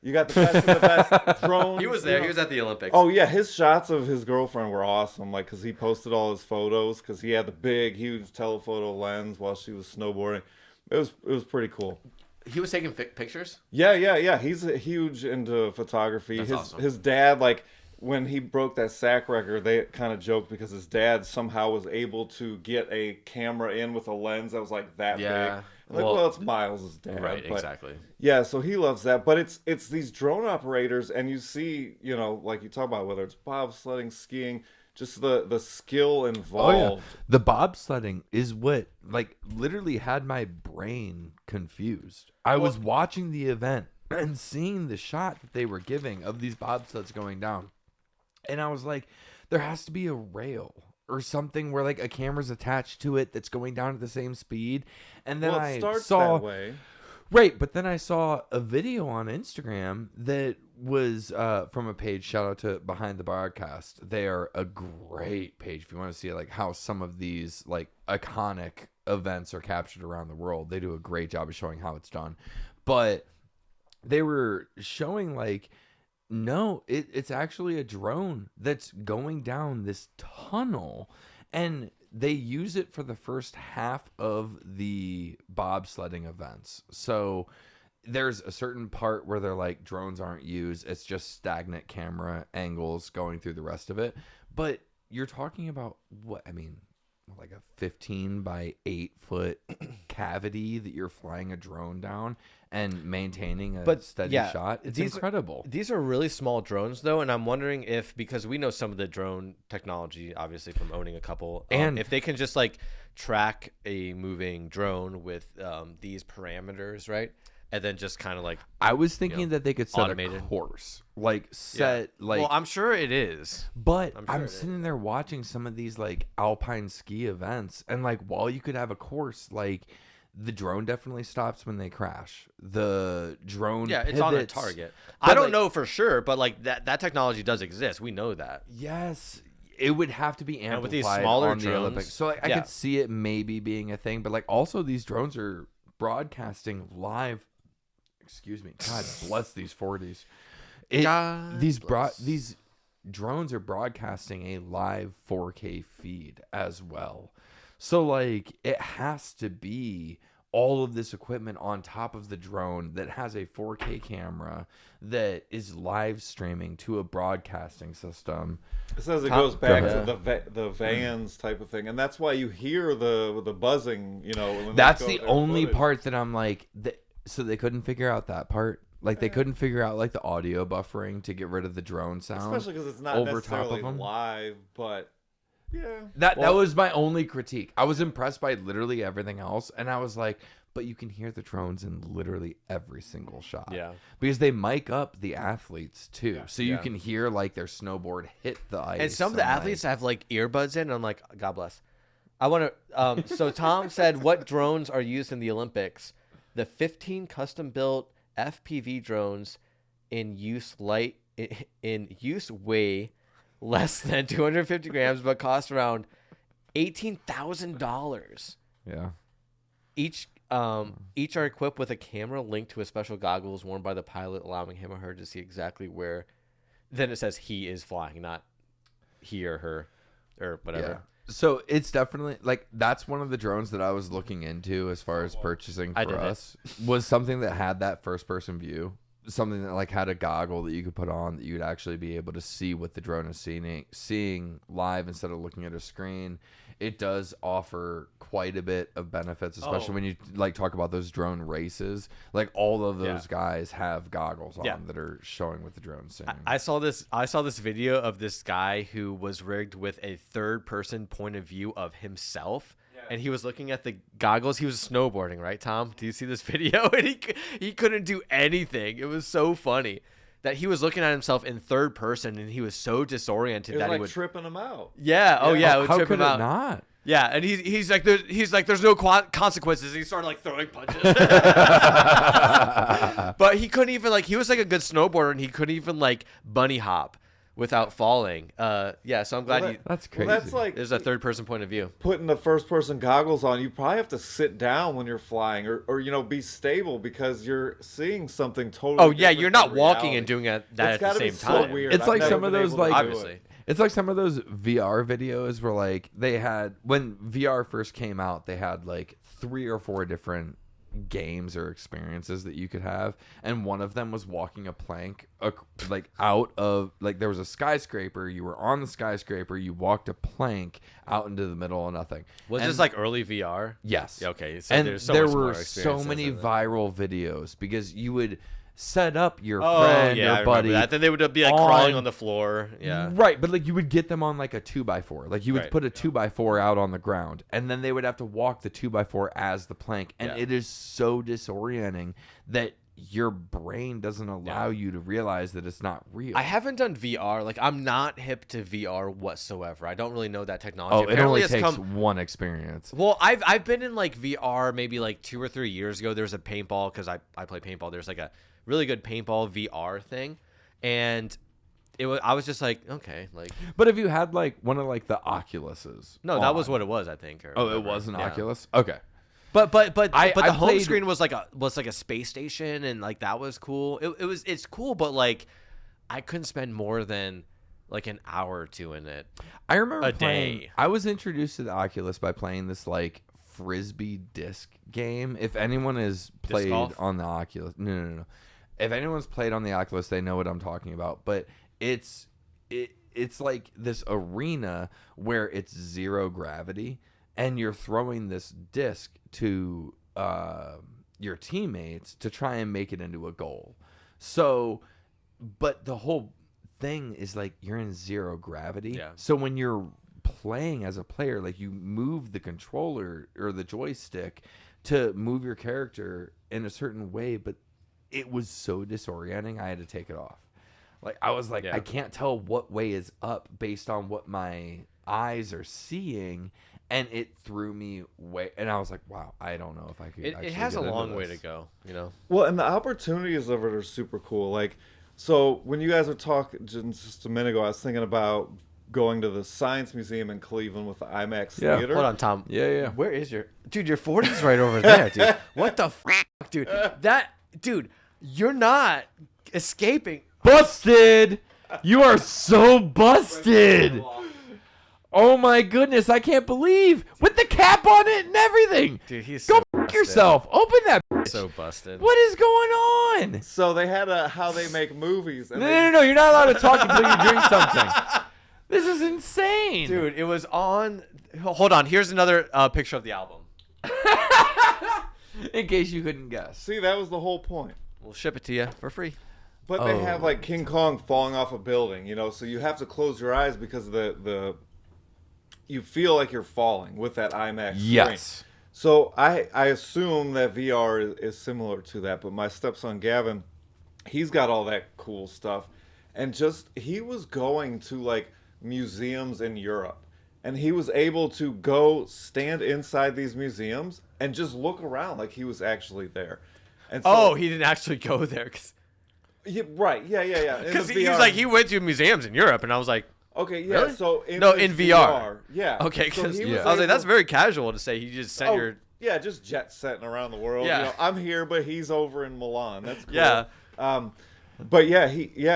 You got the best of the best drone. He was there. He was at the Olympics. Oh yeah, his shots of his girlfriend were awesome. Like, cause he posted all his photos, cause he had the big, huge telephoto lens while she was snowboarding. It was pretty cool. He was taking pictures. Yeah. He's huge into photography. That's awesome. His dad, like when he broke that sack record, they kind of joked because his dad somehow was able to get a camera in with a lens that was like that Yeah. big. Like, well, it's Miles' dad, Right. but- Exactly. Yeah, so he loves that, but it's these drone operators, and you see, like you talk about whether it's bobsledding, skiing, just the skill involved. The bobsledding is what like literally had my brain confused. I was watching the event and seeing the shot that they were giving of these bobsleds going down, and I was like, there has to be a rail or something where like a camera's attached to it that's going down at the same speed. And then Well, it I starts saw that way. Right, but then I saw a video on Instagram that was from a page. Shout out to Behind the Broadcast. They are a great page if you want to see like how some of these like iconic events are captured around the world. They do a great job of showing how it's done. But they were showing like, no, it's actually a drone that's going down this tunnel, and they use it for the first half of the bobsledding events. So there's a certain part where they're like, drones aren't used. It's just stagnant camera angles going through the rest of it. But you're talking about like a 15 by 8 foot cavity that you're flying a drone down and maintaining a steady shot. It's incredible. These are really small drones, though, and I'm wondering if, because we know some of the drone technology, obviously from owning a couple, and if they can just like track a moving drone with these parameters, right? And then just kind of like, I was thinking that they could set automated. a course, like set like. Well, I'm sure it is. But I'm I'm sure it sitting there watching some of these like alpine ski events, and like while you could have a course, like the drone definitely stops when they crash. The drone, Yeah, it's on a pivots, target. but, I don't like, know for sure, but like that technology does exist. We know that. Yes, it would have to be amplified with these smaller on the drones, Olympics. So like I yeah. could see it maybe being a thing, but like also these drones are broadcasting live. Excuse me. God bless these 40s. God bless. These drones are broadcasting a live 4K feed as well. So like it has to be all of this equipment on top of the drone that has a 4K camera that is live streaming to a broadcasting system. It says it Top- goes back Go to the vans type of thing, and that's why you hear the buzzing. When they That's go the their only footage. part that I'm like, so they couldn't figure out that part. Like they couldn't figure out like the audio buffering to get rid of the drone sound, especially because it's not over top necessarily of them. live, but yeah. That was my only critique. I was impressed by literally everything else, and I was like, but you can hear the drones in literally every single shot. Yeah. Because they mic up the athletes too. So you can hear like their snowboard hit the ice. And some of the athletes have like earbuds in, and I'm like, God bless. I want to. So Tom said, what drones are used in the Olympics? The 15 custom-built FPV drones in use way less than 250 grams, but cost around $18,000. Yeah. Each are equipped with a camera linked to a special goggles worn by the pilot, allowing him or her to see exactly where. Then it says he is flying, not he or her or whatever. Yeah. So it's definitely like that's one of the drones that I was looking into as far as purchasing for us was something that had that first person view, something that like had a goggle that you could put on that you'd actually be able to see what the drone is seeing live instead of looking at a screen. It does offer quite a bit of benefits, especially when you like talk about those drone races. Like all of those guys have goggles on that are showing what the drone's seeing. I saw this video of this guy who was rigged with a third person point of view of himself. And he was looking at the goggles. He was snowboarding, right, Tom? Do you see this video? And he couldn't do anything. It was so funny that he was looking at himself in third person, and he was so disoriented It was that like he would tripping him out. Yeah. Oh yeah. It would How trip could him it out. not? Yeah, and he's like there's no consequences. He started like throwing punches. But he couldn't even he was like a good snowboarder, and he couldn't even like bunny hop without falling. Yeah, so I'm glad That's crazy. Well, that's like there's a third person point of view. putting the first person goggles on. You probably have to sit down when you're flying, or be stable because you're seeing something totally. Oh yeah, different you're not than walking reality. and doing that It's at the gotta same be time. So weird. It's I've like never some of been those, able to like- do it. Obviously. It's like some of those VR videos where like they had when VR first came out, they had like 3 or 4 different games or experiences that you could have, and one of them was walking a plank like out of like there was a skyscraper, you were on the skyscraper, you walked a plank out into the middle of nothing. Was And- this like early VR? Yes. Yeah, okay. So And there's so there much more were so experiences many in it. viral videos because you would set up your Oh friend yeah, I or buddy. remember that. Then they would be like crawling on the floor. Yeah. Right, but like you would get them on like a 2x4. Like you would Right. put a 2x4 out on the ground, and then they would have to walk the 2x4 as the plank, and Yeah. it is so disorienting that your brain doesn't allow you to realize that it's not real. I haven't done VR. Like I'm not hip to VR whatsoever. I don't really know that technology. Oh, it Apparently only it's takes come. one experience. Well, I've been in like VR maybe like 2 or 3 years ago. There's a paintball because I play paintball. There's like a really good paintball VR thing, and I was just like, okay, like But if you had like one of like the Oculuses, no, that was what it was, I think. Or Oh, it whatever. was an Yeah. Oculus. Okay. But I the home played- screen was like a space station, and like that was cool. It's cool, but like I couldn't spend more than like an hour or two in it. I remember A playing, day. I was introduced to the Oculus by playing this like frisbee disc game. If anyone has played golf? on the Oculus, no. If anyone's played on the Oculus, they know what I'm talking about. But it's like this arena where it's zero gravity, and you're throwing this disc to your teammates to try and make it into a goal. So, but the whole thing is like you're in zero gravity. Yeah. So when you're playing as a player, like you move the controller or the joystick to move your character in a certain way, but it was so disorienting I had to take it off. Like I was like, Yeah. I can't tell what way is up based on what my eyes are seeing, and it threw me way. And I was like, wow, I don't know if I could. It actually has a get into long way to this. go, you know. Well, and the opportunities of it are super cool. Like, so when you guys were talking just a minute ago, I was thinking about going to the Science Museum in Cleveland with the IMAX Yeah. theater. Hold on, Tom. Yeah. Where is your dude? Your 40's right over there, dude. What the dude? Dude, you're not escaping. Busted! You are so busted! Oh my goodness, I can't believe! With the cap on it and everything! Dude, he's Go so f busted. yourself! Open that bitch! So busted. What is going on? So they had a how they make movies. And No, you're not allowed to talk until you drink something. This is insane! Dude, it was on. Hold on. Here's another picture of the album. In case you couldn't guess. See, that was the whole point. We'll ship it to you for free. But they have like King Kong falling off a building, so you have to close your eyes because the you feel like you're falling with that IMAX screen. Yes. So I assume that VR is similar to that, but my stepson Gavin, he's got all that cool stuff, and he was going to like museums in Europe, and he was able to go stand inside these museums and just look around like he was actually there. And so, Oh, he didn't actually go there yeah, right, yeah. In because the he was VR. like he went to museums in Europe, and I was like, Okay, yeah. Really? So In this VR. Yeah. Okay, So because he I was able- like, that's very casual to say. He just sent your. Yeah, just jet setting around the world. Yeah. You know, I'm here, but he's over in Milan. That's cool. Yeah. But yeah,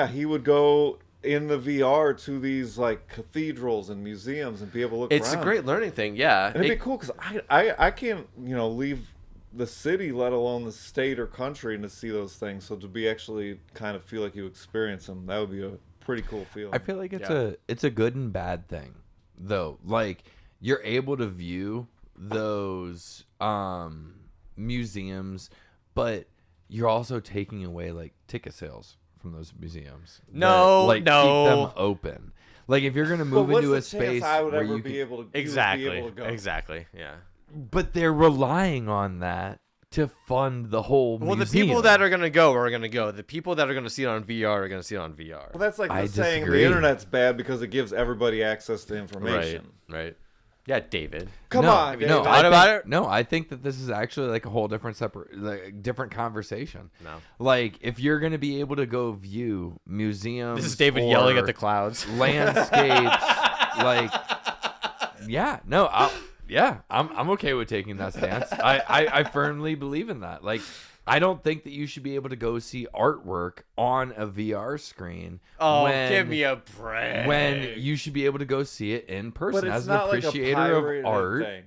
he would go in the VR to these like cathedrals and museums and be able to look It's around. a great learning thing. Yeah. And it'd be cool because I can't leave the city, let alone the state or country, and to see those things. So to be actually kind of feel like you experience them, that would be a pretty cool feeling. I feel like it's a good and bad thing, though. Like you're able to view those museums, but you're also taking away like ticket sales from those museums. No, keep them open. Like if you're gonna move But what's into the a space chance I would where ever you be can, able to Exactly. be able to go? Exactly. Yeah. but they're relying on that to fund the whole Well, museum. the people that are gonna go are gonna go. The people that are gonna see it on VR are gonna see it on VR. Well, that's like I the saying disagree. the internet's bad because it gives everybody access to information. Right. Yeah, David. Come on, David. no, Thought about it? No, I think that this is actually like a whole different conversation. No. Like if you're gonna be able to go view museums, This is David yelling at the clouds. landscapes, like I'm okay with taking that stance. I firmly believe in that. Like I don't think that you should be able to go see artwork on a VR screen. Oh, when, give me a break. when you should be able to go see it in person But it's as an not like a appreciator pirated of art. thing.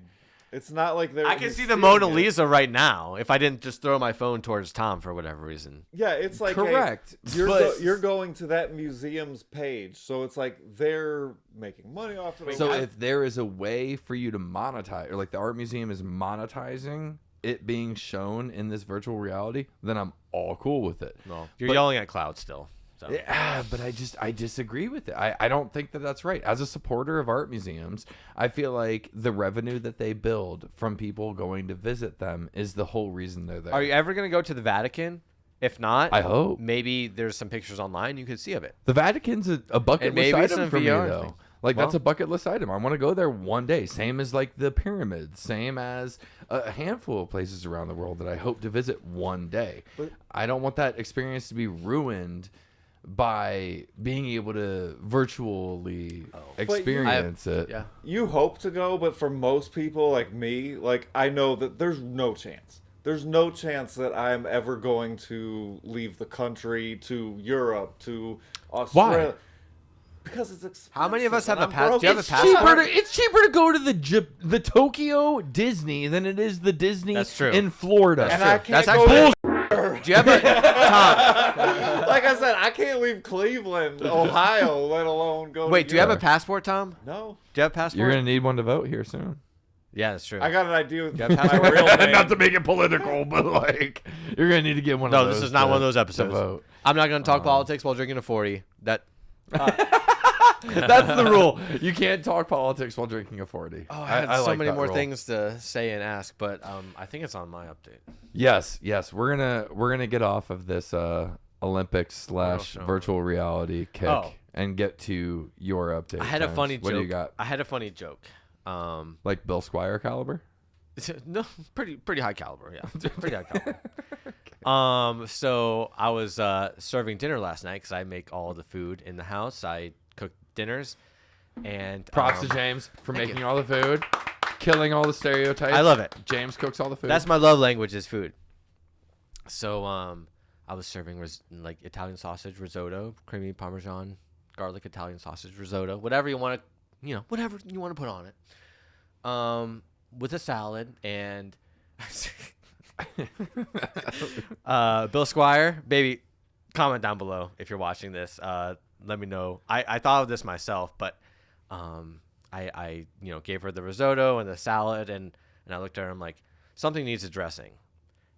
It's not like they're. I can see the stealing Mona it. Lisa right now if I didn't just throw my phone towards Tom for whatever reason. Yeah, it's like Correct, hey, but- you're going to that museum's page, so it's like they're making money off of it. So if there is a way for you to monetize, or like the art museum is monetizing it being shown in this virtual reality, then I'm all cool with it. No, you're But- yelling at clouds still. So. Yeah, but I disagree with it. I don't think that that's right. As a supporter of art museums, I feel like the revenue that they build from people going to visit them is the whole reason they're there. Are you ever gonna go to the Vatican? If not, I hope. maybe there's some pictures online you could see of it. The Vatican's a bucket And list maybe item some for VR me, though. thing. Like, that's Well- a bucket list item. I want to go there one day. Same as, like, the pyramids. Same as a handful of places around the world that I hope to visit one day. But- I don't want that experience to be ruined by being able to virtually experience it. Yeah. you hope to go, but for most people like me, like I know that there's no chance. There's no chance that I'm ever going to leave the country to Europe to Australia. Why? Because it's expensive. How many of us have and a I'm pass- broke do you have as a shit. passport? It's cheaper to go to the Tokyo Disney than it is the Disney That's true. in Florida. And I can't That's go actually to Do you have a Tom? like I said, I can't leave Cleveland, Ohio, let alone go. Wait, to do you have a Europe. passport, Tom? No, Do you have a passport? You're gonna need one to vote here soon. Yeah, that's true. I got an idea with You have my passport? real name. Not to make it political, but like you're gonna need to get one. No, of those this is not to- one of those to episodes. vote. I'm not going to talk politics while drinking a 40. That. That's the rule. You can't talk politics while drinking a 40. Oh, I had so like many that more rule. things to say and ask, but I think it's on my update. Yes, we're gonna get off of this Olympics / virtual reality kick Oh. and get to your update. I had a Times. funny What joke. do you got? I had a funny joke. Like Bill Squire caliber? No, pretty high caliber. Yeah, pretty high caliber. So I was serving dinner last night because I make all the food in the house. I cook dinners, and Props to James for making all the food, killing all the stereotypes. I love it. James cooks all the food. That's my love language is food. So I was serving like Italian sausage risotto, creamy Parmesan, garlic Italian sausage risotto, whatever you want to, whatever you want to put on it. With a salad and Bill Squire, baby, comment down below if you're watching this. Let me know. I thought of this myself, but I gave her the risotto and the salad, and I looked at her. I'm like, something needs a dressing,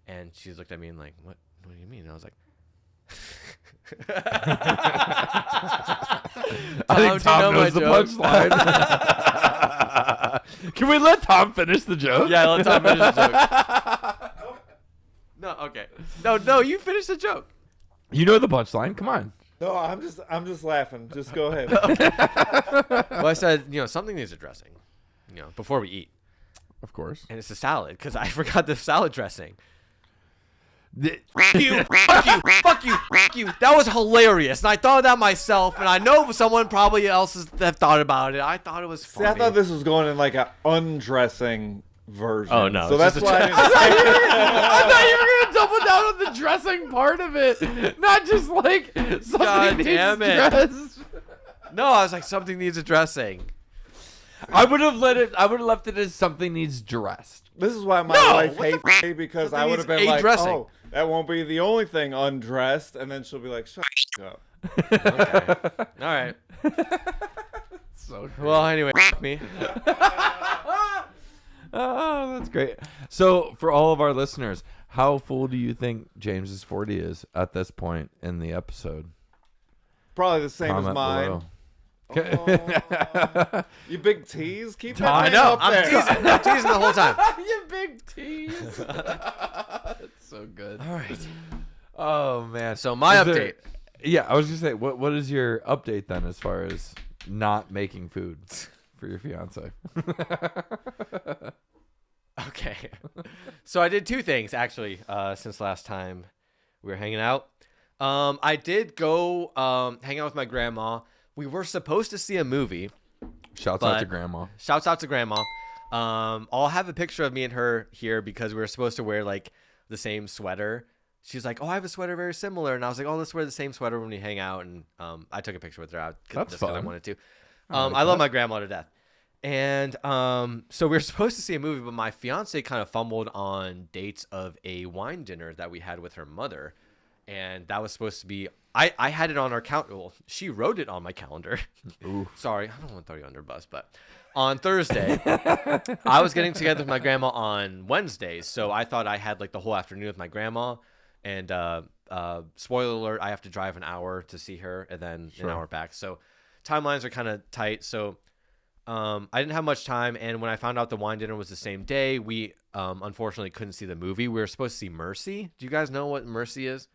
and she looked at me and like, what do you mean? And I was like, I think Tom, Tom do you know knows the my joke? punchline. Can we let Tom finish the joke? Yeah, let's not finish the joke. No, okay. No, you finish the joke. You know the punchline. Come on. No, I'm just laughing. Just go ahead. Well, I said, something needs a dressing, before we eat. Of course. And it's a salad because I forgot the salad dressing. Fuck you, fuck you, fuck you, fuck you. That was hilarious. And I thought of that myself, and I know someone probably else has thought about it. I thought it was funny. See, I thought this was going in like a undressing version. Oh, no, So it's that's just why a I didn't say it. I thought you were gonna double down on the dressing part of it, not just like something God needs damn it. dressed. No, I was like, something needs addressing. I would have left it as something needs dressed. This is why my No, wife what the hates me, because I Something would have needs been like, dressing. oh, that won't be the only thing undressed, and then she'll be like, shut up. Okay. All right. So Well, anyway, me. oh, that's great. So for all of our listeners, how full do you think James's 40 is at this point in the episode? Probably the same Comment as mine. below. Oh, you big tease, keep that I thing know. up I'm there. teasing. I'm teasing the whole time. You big tease. That's so good. All right. Oh man. So my Is there- update. Yeah, I was gonna say, what is your update then as far as not making food for your fiance? Okay. So I did two things actually since last time we were hanging out. I did go hang out with my grandma. We were supposed to see a movie. Shouts out to But- grandma. Shouts out to grandma. I'll have a picture of me and her here because we were supposed to wear like the same sweater. She's like, "Oh, I have a sweater very similar," and I was like, "Oh, let's wear the same sweater when we hang out." And I took a picture with her out That's just because I fun. wanted to. I like I love that. my grandma to death. And so we were supposed to see a movie, but my fiance kind of fumbled on dates of a wine dinner that we had with her mother, and that was supposed to be. I had it on our calendar. Well, she wrote it on my calendar. Sorry, I don't want to throw you under the bus, but on Thursday, I was getting together with my grandma on Wednesday, so I thought I had like the whole afternoon with my grandma. And spoiler alert, I have to drive an hour to see her and then an hour back. So timelines are kind of tight. So I didn't have much time. And when I found out the wine dinner was the same day, we unfortunately couldn't see the movie. We were supposed to see Mercy. Do you guys know what Mercy is?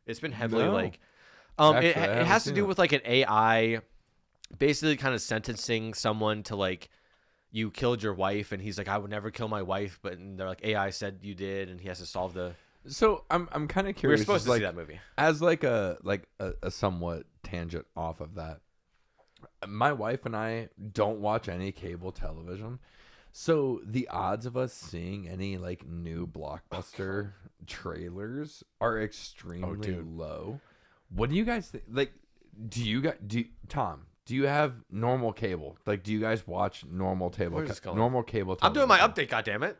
It's been heavily No. like Actually, I it haven't has to seen do it. with like an AI basically kind of sentencing someone to like, you killed your wife, and he's like, I would never kill my wife, but they're like, AI said you did, and he has to solve the. So I'm kind of We were curious. supposed to like, see that movie. as like a somewhat tangent off of that. My wife and I don't watch any cable television, so the odds of us seeing any like new blockbuster trailers are extremely low. What do you guys think? Like, Tom? Do you have normal cable? Like, do you guys watch normal Where's this going? normal cable? I'm doing my television? update, goddammit.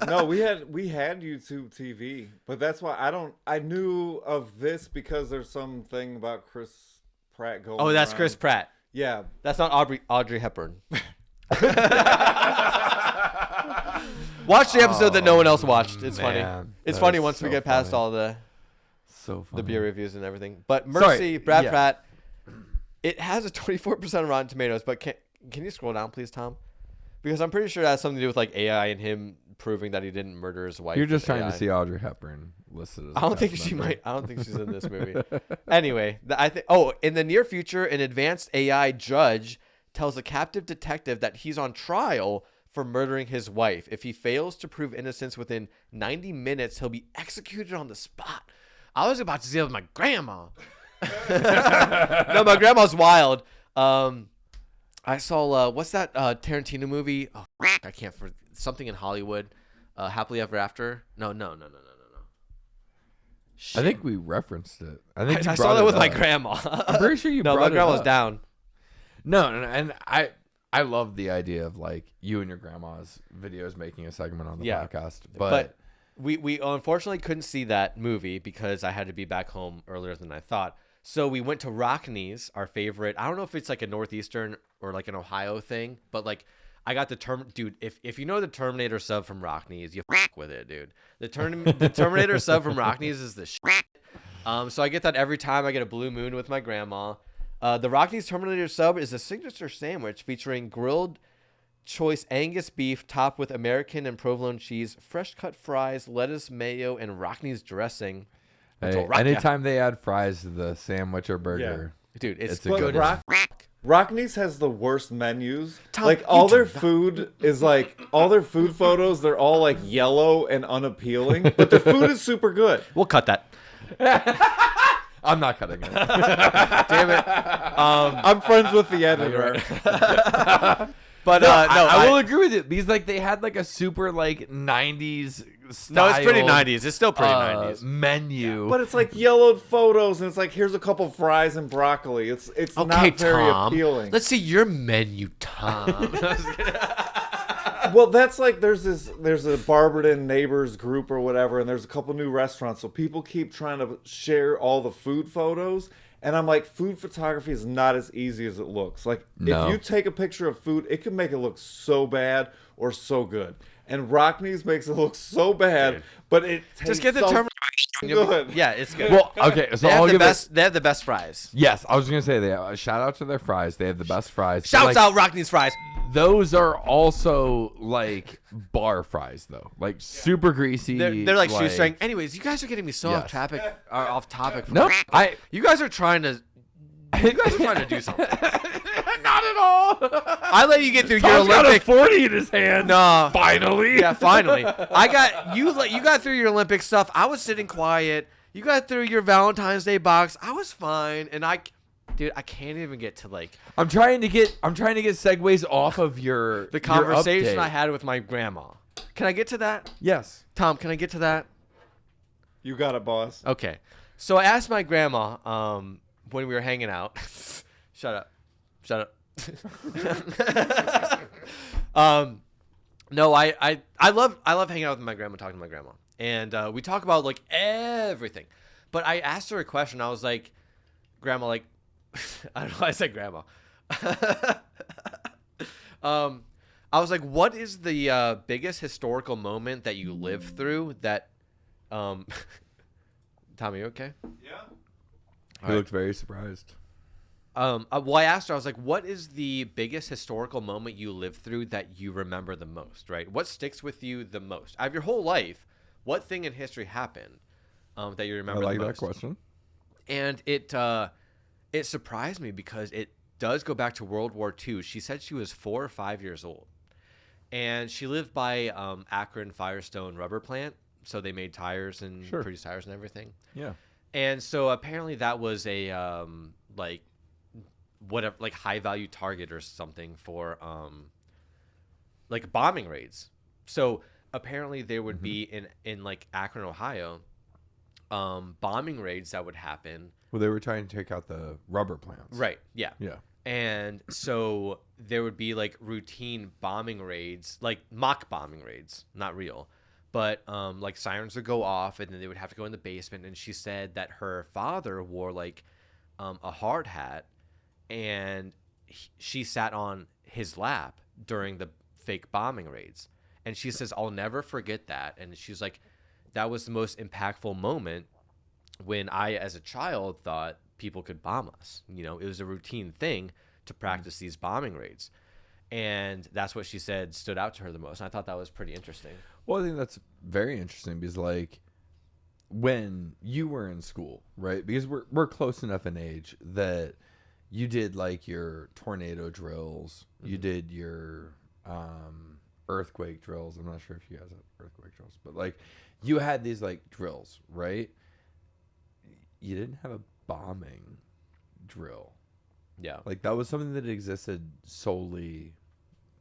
No, we had YouTube TV, but that's why I knew of this because there's something about Chris Pratt going. Oh, that's around. Chris Pratt. Yeah, That's not Audrey Hepburn. Watch the episode that no one else watched. It's funny. Man, It's that funny is once we so get past funny. all the So funny. beer reviews and everything. But Mercy, Sorry, Brad yeah. Pratt, it has a 24% on Rotten Tomatoes. But can you scroll down, please, Tom? Because I'm pretty sure it has something to do with like AI and him proving that he didn't murder his wife. You're just with trying AI. to see Audrey Hepburn listed as. I don't think cast she member. might. I don't think she's in this movie. Anyway, I think. Oh, in the near future, an advanced AI judge tells a captive detective that he's on trial for murdering his wife. If he fails to prove innocence within 90 minutes, he'll be executed on the spot. I was about to say it with my grandma. No, my grandma's wild. I saw what's that Tarantino movie? Oh, I can't. Something in Hollywood. Happily Ever After. No. I think we referenced it. I think you I saw brought that it with my up. grandma. I'm pretty sure you No, brought my it grandma's up. down. No, and I love the idea of like you and your grandma's videos making a segment on the Yeah. podcast, But we unfortunately couldn't see that movie because I had to be back home earlier than I thought. So we went to Rockneys, our favorite. I don't know if it's like a Northeastern or like an Ohio thing, but like I got the dude. If you know the Terminator sub from Rockneys, you fuck with it, dude. The Terminator sub from Rockneys is the shit. So I get that every time I get a Blue Moon with my grandma. The Rockneys Terminator sub is a signature sandwich featuring grilled choice Angus beef topped with American and provolone cheese, fresh cut fries, lettuce, mayo, and Rockneys dressing. That's hey, all rock, anytime they add fries to the sandwich or burger, dude, it's It's a good But as Rock, Rockneys has the worst menus. Tom, like you all do their not- food is like all their food photos. They're all like yellow and unappealing, but the food is super good. We'll cut that. I'm not cutting it. Damn it. I'm friends with the editor. But I will agree with you because like they had like a super like 90s style. No, it's pretty 90s. It's still pretty 90s. Menu. But it's like yellowed photos, and it's like here's a couple fries and broccoli. It's Okay, not very Tom. appealing. Let's see your menu, Tom. Well, that's like there's a Barberton neighbors group or whatever, and there's a couple new restaurants, so people keep trying to share all the food photos. And I'm like, food photography is not as easy as it looks. Like, No. if you take a picture of food, it can make it look so bad or so good. And Rockneys makes it look so bad, but it tastes Just get the so term. good. Yeah, it's good. well, okay, so they I'll have the give best. They have the best fries. Yes, I was gonna say they shout out to their fries. They have the best fries. But, Shouts like, out Rockneys fries. Those are also like bar fries though, like super greasy. They're like shoestring. Anyways, you guys are getting me so Yes. off topic. From No, You guys are trying to. You guys are trying to do something. not at all. I let you get through your Tom's got a Olympic. 40 in his hand. No. Finally. Yeah, finally. I got you. You got through your Olympic stuff. I was sitting quiet. You got through your Valentine's Day box. I was fine, and dude, I can't even get to like I'm trying to get segues off of your the conversation your update. I had with my grandma. Can I get to that, Yes. Tom? Can I get to that? You got it, boss. Okay. So I asked my grandma when we were hanging out. Shut up. No, I love hanging out with my grandma, talking to my grandma, and we talk about like everything. But I asked her a question. I was like, Grandma, like, I don't know why I said grandma. I was like, what is the biggest historical moment that you lived through that, Tommy, you okay? Yeah. He looked very surprised. Well, I asked her, I was like, what is the biggest historical moment you lived through that you remember the most, right? What sticks with you the most? Out of your whole life, what thing in history happened that you remember I like the that most? question. And it surprised me because it does go back to World War II. She said she was 4 or 5 years old. And she lived by Akron Firestone rubber plant. So they made tires and produced tires and everything. Yeah. And so apparently that was a high value target or something for like bombing raids. So apparently there would be in like Akron, Ohio, bombing raids that would happen. Well, they were trying to take out the rubber plants. Right. Yeah. Yeah. And so there would be like routine bombing raids, like mock bombing raids, not real. But like sirens would go off and then they would have to go in the basement. And she said that her father wore like a hard hat and she sat on his lap during the fake bombing raids. And she says, I'll never forget that. And she's like, that was the most impactful moment when I, as a child, thought people could bomb us. You know, it was a routine thing to practice these bombing raids. And that's what she said stood out to her the most. And I thought that was pretty interesting. Well, I think that's very interesting because, like, when you were in school, right? Because we're close enough in age that you did like your tornado drills, you did your earthquake drills. I'm not sure if you guys have earthquake drills, but like you had these like drills, right? You didn't have a bombing drill. Yeah. Like that was something that existed solely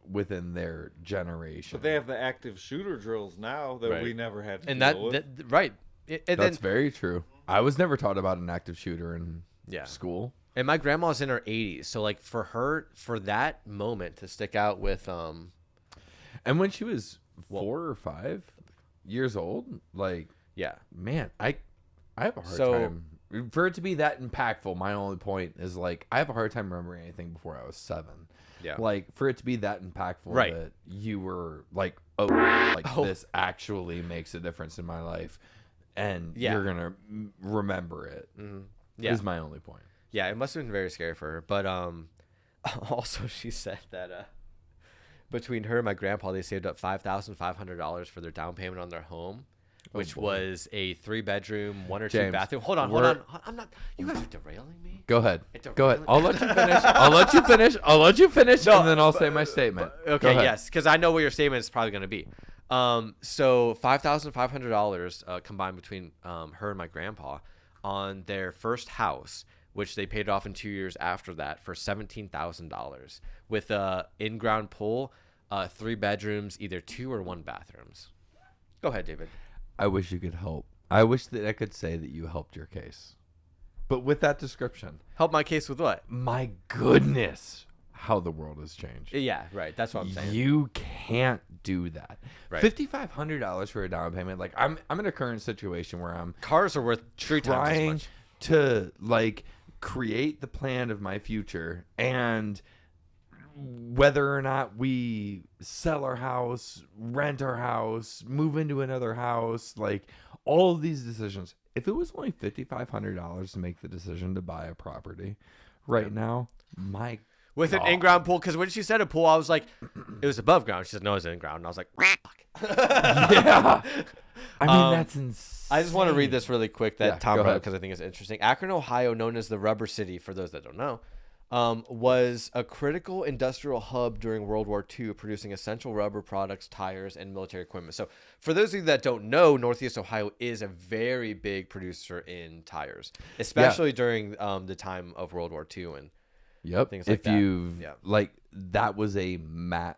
within their generation. But they have the active shooter drills now that Right. we never had to And deal with. right. And That's then, very true. I was never taught about an active shooter in school. and my grandma's in her 80s. So like for her, for that moment to stick out with, And when she was 4 or 5 years old, like, yeah. man, I have a hard So- time. For it to be that impactful, my only point is, like, I have a hard time remembering anything before I was 7. Yeah. Like, for it to be that impactful Right. that you were like, this actually makes a difference in my life. And Yeah. you're going to remember it. Yeah. Is my only point. Yeah, it must have been very scary for her. But also she said that between her and my grandpa, they saved up $5,500 for their down payment on their home. which boy. was a 3-bedroom, 1 or 2 James, bathroom. Hold on. I'm not. You guys are derailing me. Go ahead. It's a Go ahead. really- I'll let you finish. I'll let you finish, No, and then I'll say my statement. Go Okay, ahead. yes, because I know what your statement is probably going to be. So $5,500 combined between her and my grandpa on their first house, which they paid off in 2 years after that for $17,000 with a in-ground pool, 3 bedrooms, either 2 or 1 bathrooms. Go ahead, David. I wish you could help. I wish that I could say that you helped your case. But with that description, Help my case with what? my goodness, how the world has changed. Yeah, right. That's what I'm saying. You can't do that. Right. $5,500 for a down payment. Like I'm in a current situation where I'm Cars are worth 3 times as trying much. to like create the plan of my future, and whether or not we sell our house, rent our house, move into another house, like all of these decisions. If it was only $5,500 to make the decision to buy a property right now, my With an God. in-ground pool, because when she said a pool, I was like, it was above ground. She said, no, it's in-ground. And I was like, fuck. Yeah. I mean, that's insane. I just want to read this really quick that Yeah, Tom go brought up ahead. because I think it's interesting. Akron, Ohio, known as the Rubber City, for those that don't know, was a critical industrial hub during World War II, producing essential rubber products, tires, and military equipment. So for those of you that don't know, Northeast Ohio is a very big producer in tires, especially during the time of World War II. And Yep. things like if that. you've Yeah. like that was a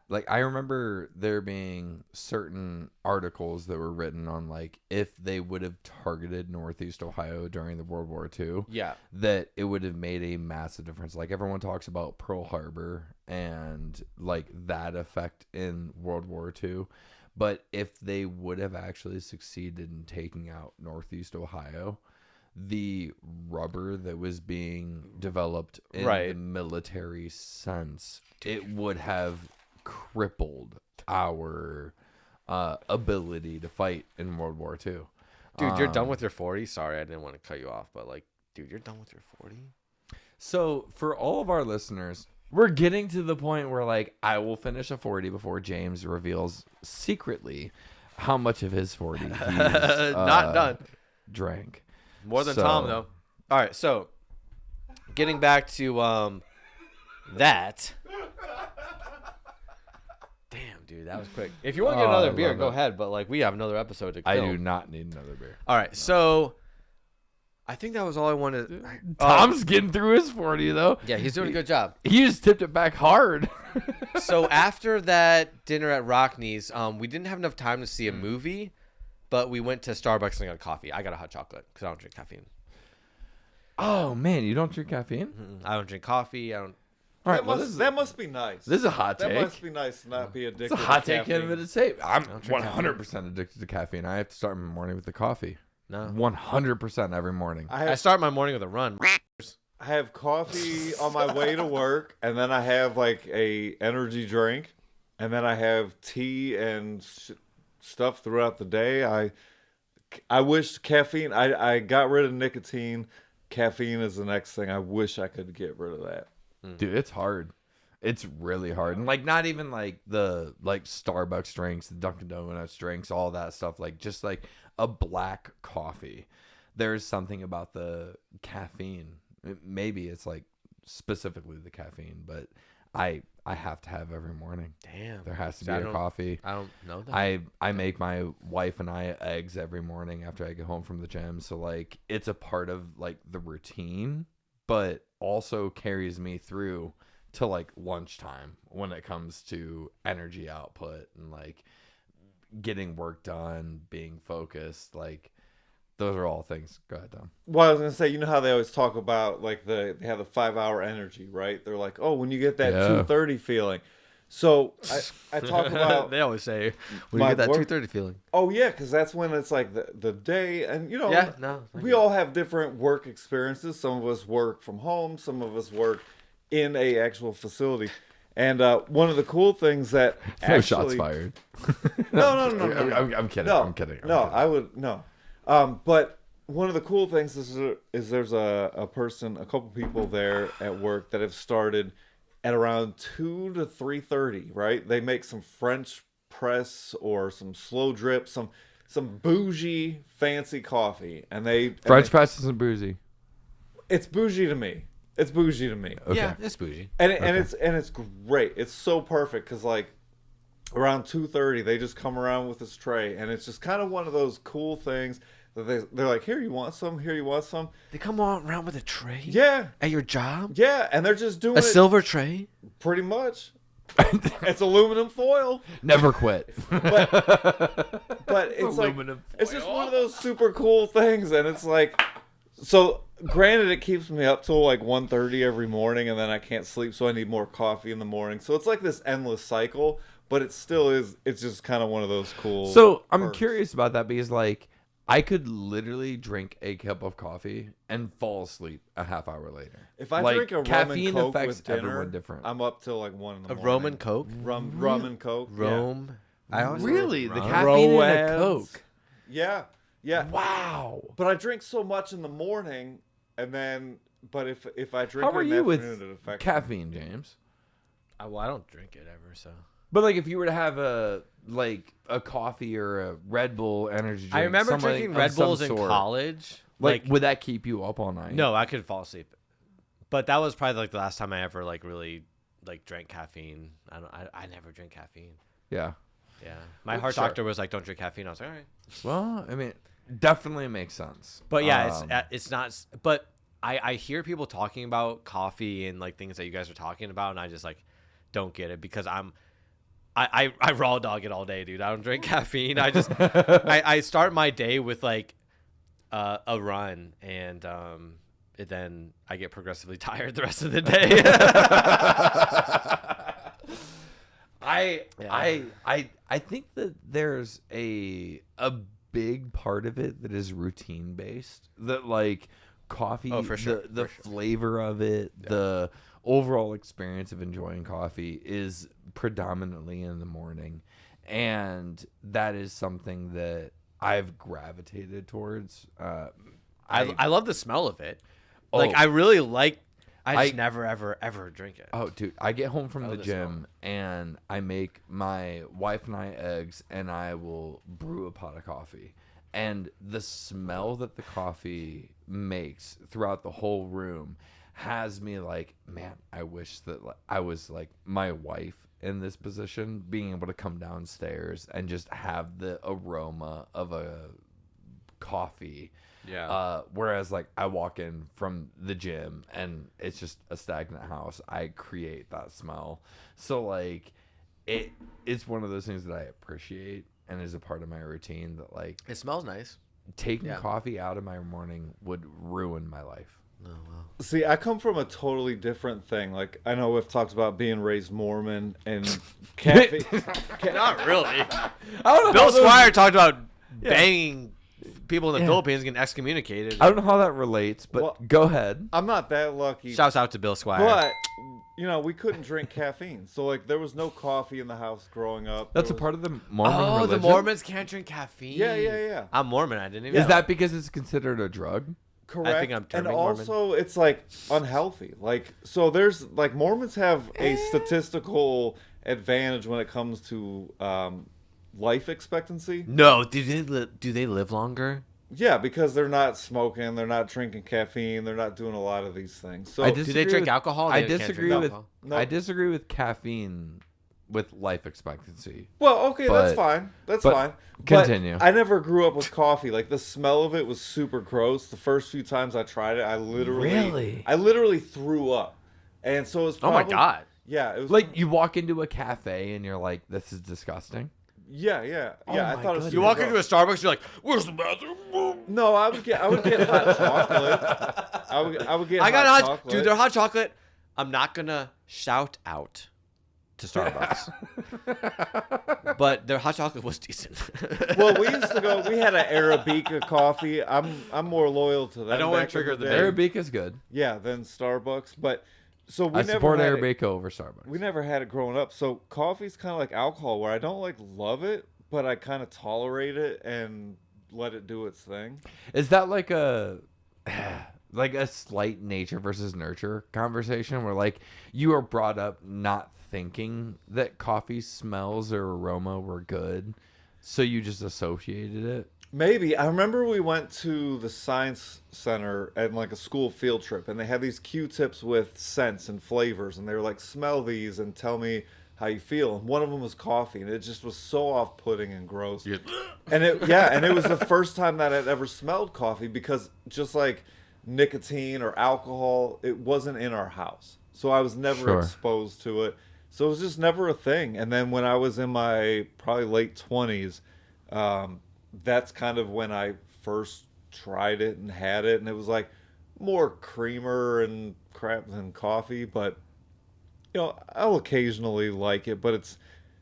like I remember there being certain articles that were written on like if they would have targeted Northeast Ohio during the World War II, yeah, that it would have made a massive difference. Like everyone talks about Pearl Harbor and like that effect in World War II. But if they would have actually succeeded in taking out Northeast Ohio, the rubber that was being developed in Right. the military sense, it would have crippled our ability to fight in World War II. dude, you're done with your 40. Sorry, I didn't want to cut you off, but like, dude, you're done with your 40. So for all of our listeners, we're getting to the point where like I will finish a 40 before James reveals secretly how much of his 40 he's Not done. drank. More than So- Tom, though. All right, so getting back to that. Damn, dude, that was quick. If you want to get Oh, another I beer, love go it. ahead. But like, we have another episode to I film. do not need another beer. All right, so I think that was all I wanted. Tom's getting through his 40 though. Yeah, he's doing a good job. He just tipped it back hard. So after that dinner at Rockney's, we didn't have enough time to see a movie, but we went to Starbucks and got a coffee. I got a hot chocolate because I don't drink caffeine. Oh man, you don't drink caffeine? I don't drink coffee. I don't. All right, That, well, that must be nice. this is a hot That take. must be nice to not be addicted It's a hot to take caffeine. in of it say. I'm drink 100% addicted to caffeine. I have to start my morning with the coffee. No. 100% every morning. I I start my morning with a run. have coffee on my way to work, and then I have like a energy drink, and then I have tea and stuff throughout the day. I wish caffeine. I got rid of nicotine. Caffeine is the next thing. I wish I could get rid of that. Dude, it's hard. It's really hard. And like not even like the like Starbucks drinks, the Dunkin' Donuts drinks, all that stuff. Like just like a black coffee. There's something about the caffeine. Maybe it's like specifically the caffeine, but I have to have every morning. Damn. There has to See, be I a don't- coffee. I don't know that. I make my wife and I eggs every morning after I get home from the gym. So like it's a part of like the routine, but also carries me through to like lunchtime when it comes to energy output and like getting work done, being focused. Like those are all things. Go ahead, Tom. Well, I was gonna say, you know how they always talk about like they have the 5-hour energy, right? They're like, oh, when you get that Yeah. 2:30 feeling. So I talk about they always say when my you get that work- 2:30 feeling. oh yeah, because that's when it's like the day, and you know, Yeah, no, I we get it. all have different work experiences. Some of us work from home, some of us work in a actual facility. And one of the cool things that No shots actually, fired. no, I'm kidding. no, I'm kidding. no, I would no. But one of the cool things is there's a couple people there at work that have started at around 2 to 3:30. Right? They make some French press or some slow drip, some some bougie, fancy coffee, and French press isn't boozy. It's bougie to me. It's bougie to me. Okay. Yeah, it's bougie. And it's great. It's so perfect because like around 2:30 they just come around with this tray, and it's just kind of one of those cool things that they're like, here, you want some? Here, you want some? They come on around with a tray. Yeah. At your job. Yeah, and they're just doing A it silver tray. pretty much. It's aluminum foil. Never quit. But it's like it's just one of those super cool things, and it's like, so granted it keeps me up till like 1:30 every morning, and then I can't sleep, so I need more coffee in the morning. So it's like this endless cycle, but it still is. It's just kind of one of those cool. So I'm perks. curious about that because like I could literally drink a cup of coffee and fall asleep a half hour later. If I like, drink a rum caffeine and coke affects with dinner, everyone different. I'm up till like 1 in the A morning. rum and coke. Rum and coke. Rome. I always Really? The rum. caffeine in a Roads. Coke? Yeah. Yeah. Wow. But I drink so much in the morning, and then, but if I drink How it are in the you with afternoon, it affects me. caffeine, James? Well, I don't drink it ever, so. But like if you were to have a coffee or a Red Bull energy drink, I remember something drinking of Red some Bulls in sort, college. Like, would that keep you up all night? No, I could fall asleep. But that was probably like the last time I ever like really like drank caffeine. I never drink caffeine. Yeah. Yeah. My heart Sure. doctor was like, don't drink caffeine. I was like, all right. Well, I mean, definitely makes sense. But yeah, it's not. But I hear people talking about coffee and like things that you guys are talking about, and I just like don't get it because I raw dog it all day, dude. I don't drink caffeine. I just I start my day with like a run, and then I get progressively tired the rest of the day. I think that there's a big part of it that is routine based. That like coffee, Oh, for sure, the for sure. flavor of it, the overall experience of enjoying coffee is predominantly in the morning, and that is something that I've gravitated towards. I love the smell of it. Oh. Like I really like. I just never ever drink it. Oh, dude, I get home from the the gym and I make my wife and I eggs, and I will brew a pot of coffee. And the smell that the coffee makes throughout the whole room has me like, man, I wish that I was like my wife in this position, being able to come downstairs and just have the aroma of a coffee. Yeah. Whereas like I walk in from the gym and it's just a stagnant house, I create that smell. So like it's one of those things that I appreciate and is a part of my routine that like It smells nice. taking coffee out of my morning would ruin my life. Oh wow. See, I come from a totally different thing. Like, I know we've talked about being raised Mormon and caffeine. Not really. I don't know Bill how those- Squire talked about banging people in the Philippines getting excommunicated. I don't know how that relates, but Well, go ahead. I'm not that lucky. Shouts out to Bill Squire. But, you know, we couldn't drink caffeine. So, like, there was no coffee in the house growing up. That's a There was- part of the Mormon Oh, religion. the Mormons can't drink caffeine. Yeah. I'm Mormon. I didn't even. Is know. that because it's considered a drug? Correct. I think I'm and turning Mormon. also, it's like unhealthy. Like, so there's like Mormons have a statistical advantage when it comes to life expectancy. No. Do they live longer? Yeah, because they're not smoking, they're not drinking caffeine, they're not doing a lot of these things. So I Do they disagree drink with- alcohol? I They can't disagree drink with alcohol. No. I disagree with caffeine with life expectancy. well, okay, that's But- fine. That's but fine. continue. But I never grew up with coffee. Like the smell of it was super gross. The first few times I tried it, I literally threw up. And so it's Oh probably, my god. Yeah, it was Like you walk into a cafe and you're like, "This is disgusting." yeah. I my thought it was goodness. You super walk gross. into a Starbucks, you're like, "Where's the bathroom?" No, I would get hot chocolate. I would get I got hot hot, chocolate. dude. Their hot chocolate. I'm not gonna shout out to Starbucks, but their hot chocolate was decent. Well, we used to go. We had an Arabica coffee. I'm more loyal to them. I don't wanna back in trigger the day. Arabica's good. Yeah, than Starbucks. But so we I never support had it. Arabica over Starbucks. We never had it growing up. So coffee's kind of like alcohol, where I don't like love it, but I kind of tolerate it and let it do its thing. Is that like a like a slight nature versus nurture conversation where like you were brought up not thinking that coffee smells or aroma were good, So you just associated it? Maybe. I remember we went to the science center at like a school field trip, and they had these Q-tips with scents and flavors, and they were like, smell these and tell me how you feel. And one of them was coffee, and it just was so off-putting and gross. Yeah. And it was the first time that I'd ever smelled coffee, because just like nicotine or alcohol, it wasn't in our house. So I was never exposed to it. So it was just never a thing. And then when I was in my probably late 20s, that's kind of when I first tried it and had it, and it was like more creamer and crap than coffee. But I'll occasionally like it, but it's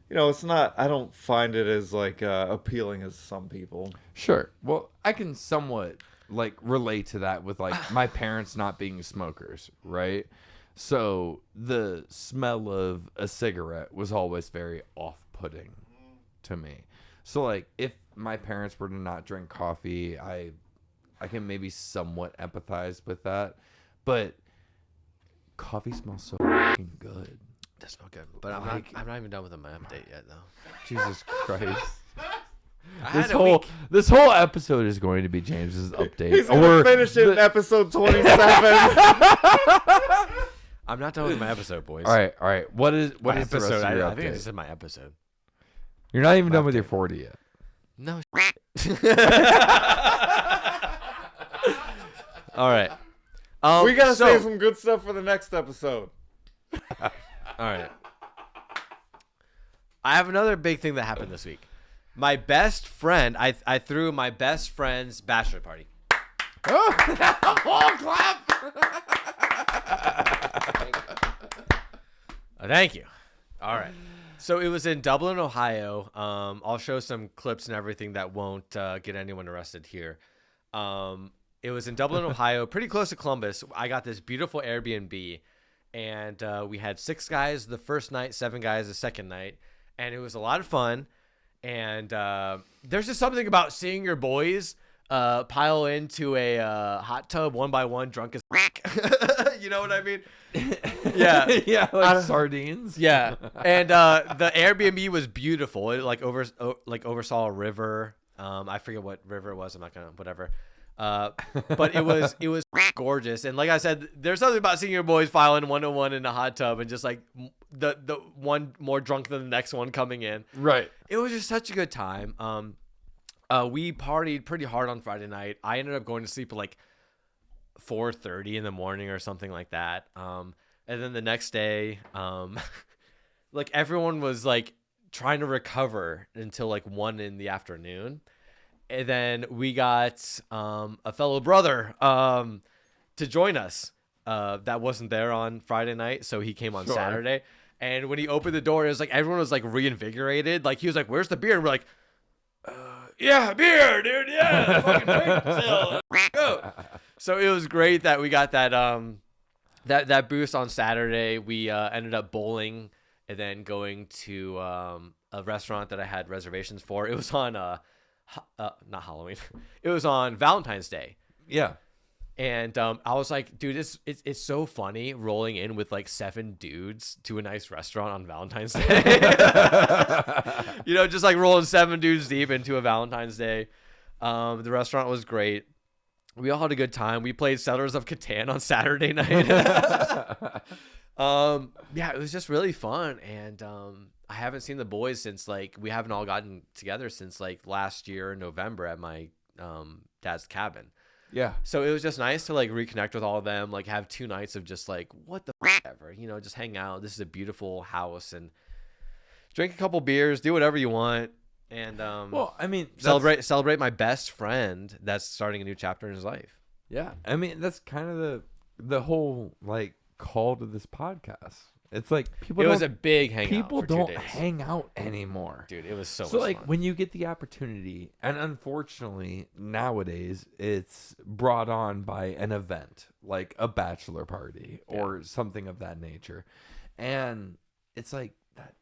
it's not. I don't find it as like appealing as some people. Sure. Well, I can somewhat like relate to that with like my parents not being smokers, right? So the smell of a cigarette was always very off-putting to me. So like if my parents were to not drink coffee, I can maybe somewhat empathize with that. But coffee smells so fucking good. It does smell good. But I'm not even done with my update yet, though. Jesus Christ. I had a week. This whole episode is going to be James's update. He's gonna finish it in episode 27. I'm not done with my episode, boys. All right. What is My the rest episode? of your I think I update? just said my episode. You're not even done with your 40 yet. No. All right. We gotta save some good stuff for the next episode. All right. I have another big thing that happened this week. My best friend, I threw my best friend's bachelor party. Oh, clap! Thank you. All right. So it was in Dublin, Ohio. I'll show some clips and everything that won't get anyone arrested here. It was in Dublin, Ohio, pretty close to Columbus. I got this beautiful Airbnb, and we had 6 guys the first night, 7 guys the second night, and it was a lot of fun. And there's just something about seeing your boys pile into a hot tub one by one, drunk as you know what I mean? Yeah. Yeah, like sardines. Yeah. And the Airbnb was beautiful. It oversaw a river. I forget what river it was. I'm not gonna whatever. But it was gorgeous. And like I said, there's something about seeing your boys filing 1-on-1 in a hot tub and just like the one more drunk than the next one coming in. Right. It was just such a good time. We partied pretty hard on Friday night. I ended up going to sleep at like 4:30 in the morning or something like that. And then the next day, like everyone was like trying to recover until like 1 in the afternoon. And then we got a fellow brother to join us that wasn't there on Friday night. So he came on Saturday. And when he opened the door, it was like everyone was like reinvigorated. Like he was like, "Where's the beer?" And we're like, "Yeah, beer, dude. Yeah, fucking drink still. Go." So it was great that we got that that boost on Saturday. We ended up bowling and then going to a restaurant that I had reservations for. It was on not Halloween. It was on Valentine's Day. Yeah. And I was like, dude, it's so funny rolling in with like 7 dudes to a nice restaurant on Valentine's Day. Just like rolling 7 dudes deep into a Valentine's Day. The restaurant was great. We all had a good time. We played Settlers of Catan on Saturday night. Yeah, it was just really fun. And I haven't seen the boys since like we haven't all gotten together since like last year in November at my dad's cabin. Yeah. So it was just nice to like reconnect with all of them, like have 2 nights of just like what the ever, just hang out. This is a beautiful house and drink a couple beers, do whatever you want, and well, I mean, celebrate my best friend that's starting a new chapter in his life. Yeah, I mean that's kind of the whole like call to this podcast. It's like people. It was a big hangout. People for 2 don't days. hang out anymore, dude. It was so much like fun. When you get the opportunity, and unfortunately nowadays it's brought on by an event like a bachelor party or something of that nature, and it's like that.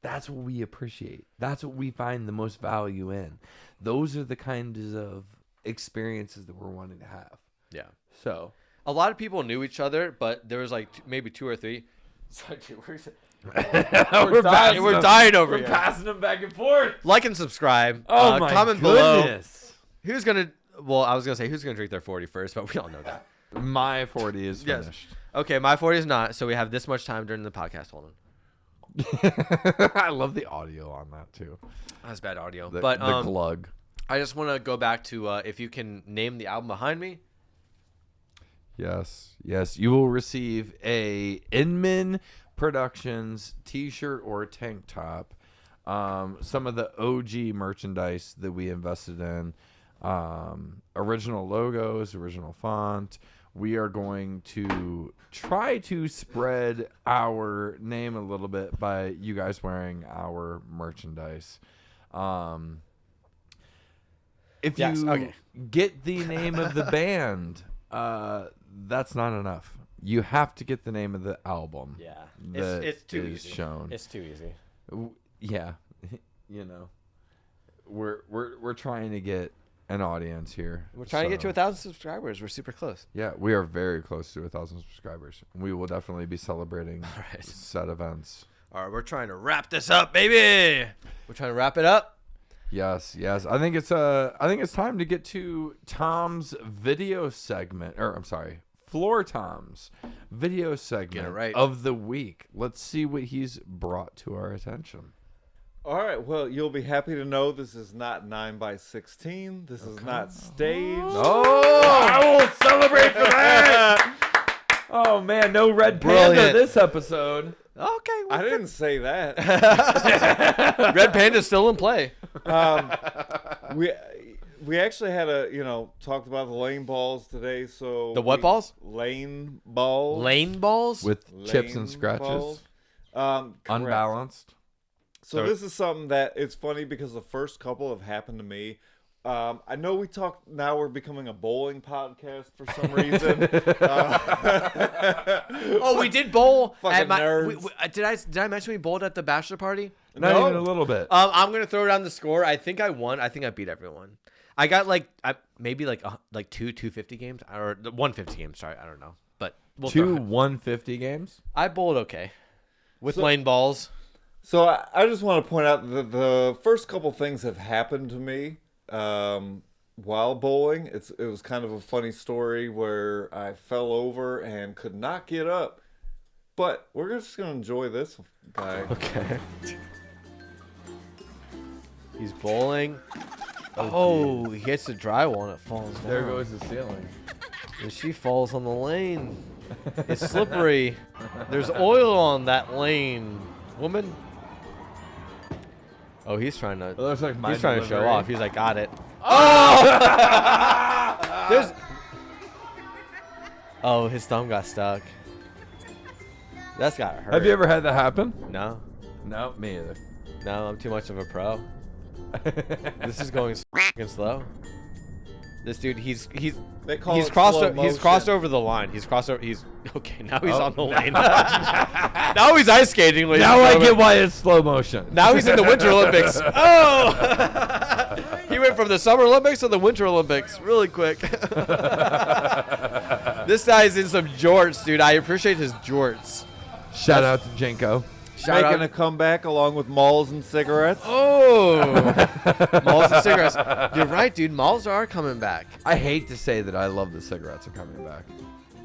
That's what we appreciate. That's what we find the most value in. Those are the kinds of experiences that we're wanting to have. Yeah. So a lot of people knew each other, but there was like maybe 2 or 3. Sorry, dude, We're dying over We're here. passing them back and forth. Like and subscribe. Oh my comment goodness. below. Who's gonna? Well, I was gonna say who's gonna drink their 40 first, but we all know that. My 40 is Yes. finished. Okay, my 40 is not. So we have this much time during the podcast. Hold on. I love the audio on that too. That's bad audio. The, But the glug. I just want to go back to if you can name the album behind me. Yes. You will receive a Inman Productions t-shirt or tank top. Some of the OG merchandise that we invested in. Original logos, original font. We are going to try to spread our name a little bit by you guys wearing our merchandise. If you get the name of the band, that's not enough. You have to get the name of the album. Yeah, that it's too is easy. shown. It's too easy. Yeah, you know, we're trying to get an audience here. We're trying to get to 1,000 subscribers. We're super close. Yeah, we are very close to 1,000 subscribers. We will definitely be celebrating right. set events. All right, we're trying to wrap this up, baby. We're trying to wrap it up. Yes. I think it's time to get to Tom's video segment, or I'm sorry, Floor Tom's video segment right. of the week. Let's see what he's brought to our attention. All right. Well, you'll be happy to know this is not 9x16. This is not staged. Oh, I will celebrate for that. Oh man, no red panda Brilliant. this episode. Okay. I didn't say that. Red Panda's still in play. We actually had talked about the lane balls today. So The what balls? Lane balls. Lane balls? With chips and Lane scratches. balls. Correct. Unbalanced. So this is something that it's funny because the first couple have happened to me. I know we talked. Now we're becoming a bowling podcast for some reason. Oh, we did bowl. Fucking at my, nerds. did I mention we bowled at the bachelor party? Not No. even a little bit. I'm gonna throw down the score. I think I won. I think I beat everyone. I got maybe like two 250 games or 150 games. Sorry, I don't know. But we'll Two throw- 150 games. I bowled okay with lane balls. So I just want to point out that the first couple things have happened to me while bowling. It was kind of a funny story where I fell over and could not get up. But we're just going to enjoy this guy. Okay. He's bowling. Oh, he hits the drywall and it falls down. There goes the ceiling. And she falls on the lane. It's slippery. There's oil on that lane, woman. Oh, he's trying to. It looks like my He's trying to show delivery. off. He's like, got it. Oh! There's. Oh, his thumb got stuck. That's gotta hurt. Have you ever had that happen? No, No, me either. no, I'm too much of a pro. This is going f***ing slow. This dude, he's They call he's it crossed slow he's crossed motion. over the line. He's crossed over. He's okay. Now he's Oh. on the lane. Now he's ice skating. ladies Now and I gentlemen. get why it's slow motion. Now he's in the Winter Olympics. Oh! He went from the Summer Olympics to the Winter Olympics really quick. This guy's in some jorts, dude. I appreciate his jorts. Shout out to Jenko. Shout Making out. a comeback along with malls and cigarettes. Oh! Malls and cigarettes. You're right, dude. Malls are coming back. I hate to say that I love the cigarettes are coming back.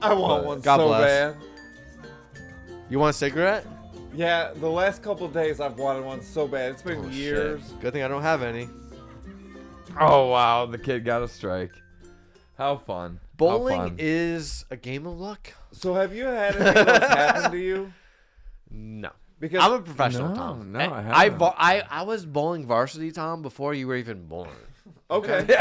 I want one God so bless. bad. You want a cigarette? Yeah, the last couple of days I've wanted one so bad. It's been Oh, shit. years. Good thing I don't have any. Oh wow, the kid got a strike. How fun. Bowling How fun. is a game of luck. So have you had any of those happen to you? No. Because I'm a professional, No, Tom. no, And I haven't. I was bowling varsity, Tom, before you were even born. okay. Okay.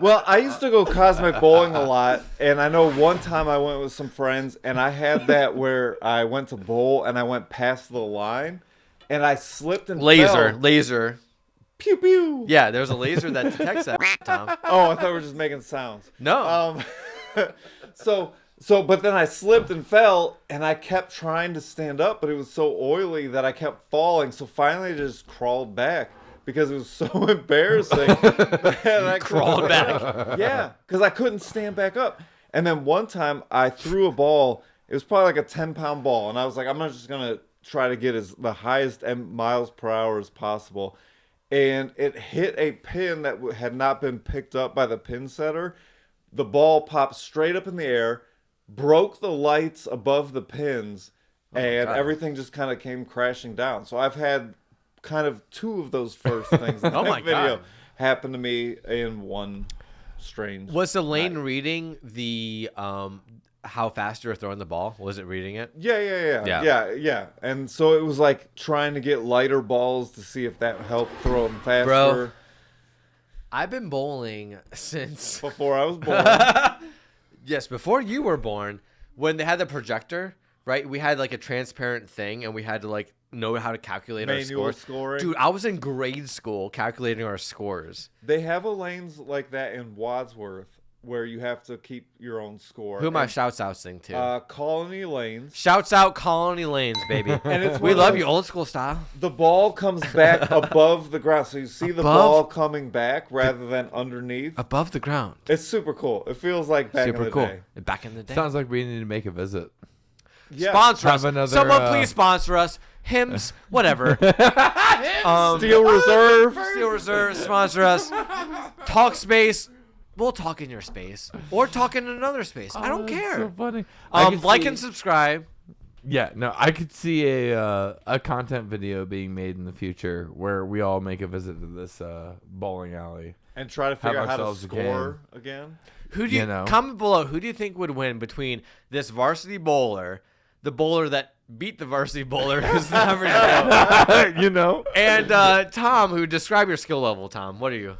Well, I used to go cosmic bowling a lot, and I know one time I went with some friends, and I had that where I went to bowl and I went past the line, and I slipped and fell. Laser. Pew pew. Yeah, there's a laser that detects that, Tom. Oh, I thought we were just making sounds. No. But then I slipped and fell, and I kept trying to stand up, but it was so oily that I kept falling. So finally, I just crawled back because it was so embarrassing. that I Crawled back. Yeah, because I couldn't stand back up. And then one time, I threw a ball, It was probably like a 10-pound ball, and I was like, I'm just gonna try to get the highest miles per hour as possible. And it hit a pin that had not been picked up by the pin setter. The ball popped straight up in the air, broke the lights above the pins, and everything just kind of came crashing down. So I've had kind of 2 of those first things in that video happen to me in one strange. Was the lane reading the how fast you were throwing the ball? Was it reading it? Yeah. And so it was like trying to get lighter balls to see if that helped throw them faster. Bro, I've been bowling since before I was born. Yes, before you were born. When they had the projector, right? We had like a transparent thing, and we had to like know how to calculate our scores. Scoring. Dude, I was in grade school calculating our scores. They have lanes like that in Wadsworth, where you have to keep your own score. Who am I shouts-outing to? Colony Lanes. Shouts out Colony Lanes, baby. And we love you, old school style. The ball comes back above the ground, so you see the ball coming back rather than underneath. Above the ground. It's super cool. It feels like back in the day. Back in the day. Sounds like we need to make a visit. Yeah. Sponsor us. Someone please sponsor us. Hims, whatever. Steel Reserve. Steel Reserve, sponsor us. Talk space. We'll talk in your space or talk in another space. I don't care. So funny. Like and subscribe. Yeah, no, I could see a content video being made in the future where we all make a visit to this bowling alley and try to figure out how to ourselves a score again. Who do you comment below? Who do you think would win between this varsity bowler, the bowler that beat the varsity bowler who's never and Tom, who describe your skill level? Tom, what are you?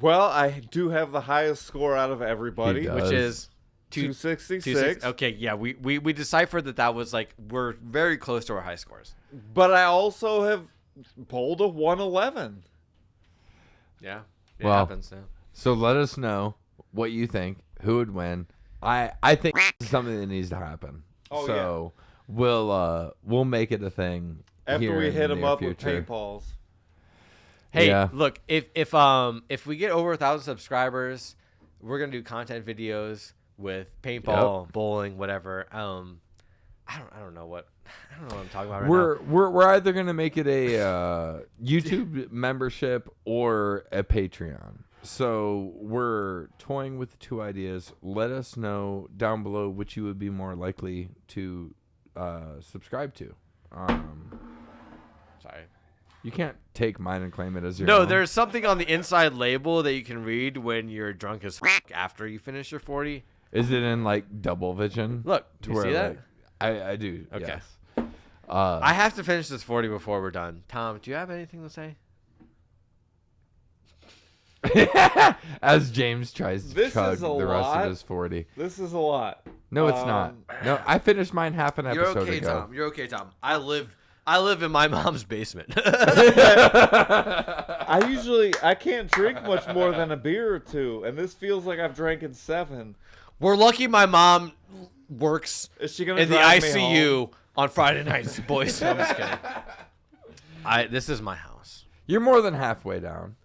Well, I do have the highest score out of everybody, which is 266. Okay, yeah, we deciphered that was like we're very close to our high scores. But I also have bowled a 111. Yeah, it happens. Yeah. So let us know what you think. Who would win? I think this is something that needs to happen. Oh, so we'll make it a thing after we hit them up future. with paintballs. Hey, look, if we get over 1,000 subscribers, we're gonna do content videos with paintball, bowling, whatever. I don't know what I'm talking about right now. We're either gonna make it a YouTube membership or a Patreon. So we're toying with the 2 ideas. Let us know down below which you would be more likely to subscribe to. Sorry. You can't take mine and claim it as your own. No, there's something on the inside label that you can read when you're drunk as after you finish your 40. Is it in like double vision? Look, do you see that? I do. Okay. Yes. I have to finish this 40 before we're done. Tom, do you have anything to say? As James tries to chug the rest of his 40. This is a lot. No, it's not. No, I finished mine half an episode ago. You're okay, Tom. You're okay, Tom. I live in my mom's basement. I can't drink much more than a beer or 2, and this feels like I've drank in 7. We're lucky my mom works in the ICU on Friday nights, boys. I'm just kidding. This is my house. You're more than halfway down.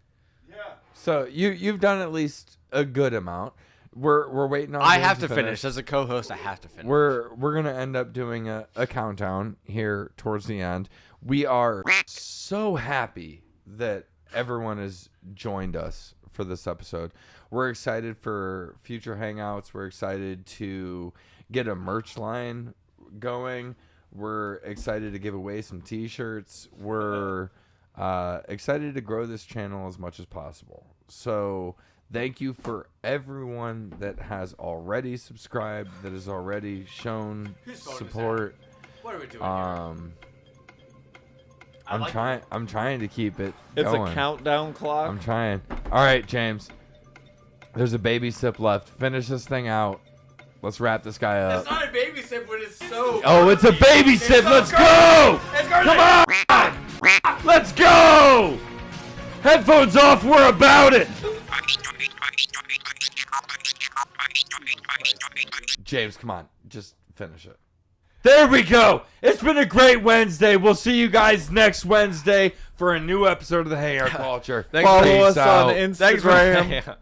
Yeah. So you've done at least a good amount. We're waiting on. I have to finish as a co-host. I have to finish. We're gonna end up doing a countdown here towards the end. We are so happy that everyone has joined us for this episode. We're excited for future hangouts. We're excited to get a merch line going. We're excited to give away some T-shirts. We're excited to grow this channel as much as possible. So thank you for everyone that has already subscribed, that has already shown support. What are we doing here? I'm trying to keep it It's going. a countdown clock. I'm trying. All right, James. There's a baby sip left. Finish this thing out. Let's wrap this guy up. It's not a baby sip, but it's so. Oh, it's a baby sip. Let's go! Come on! Let's go! Headphones off. We're about it. James, come on. Just finish it. There we go. It's been a great Wednesday. We'll see you guys next Wednesday for a new episode of the Hangout Culture. Follow us on Instagram. Thanks for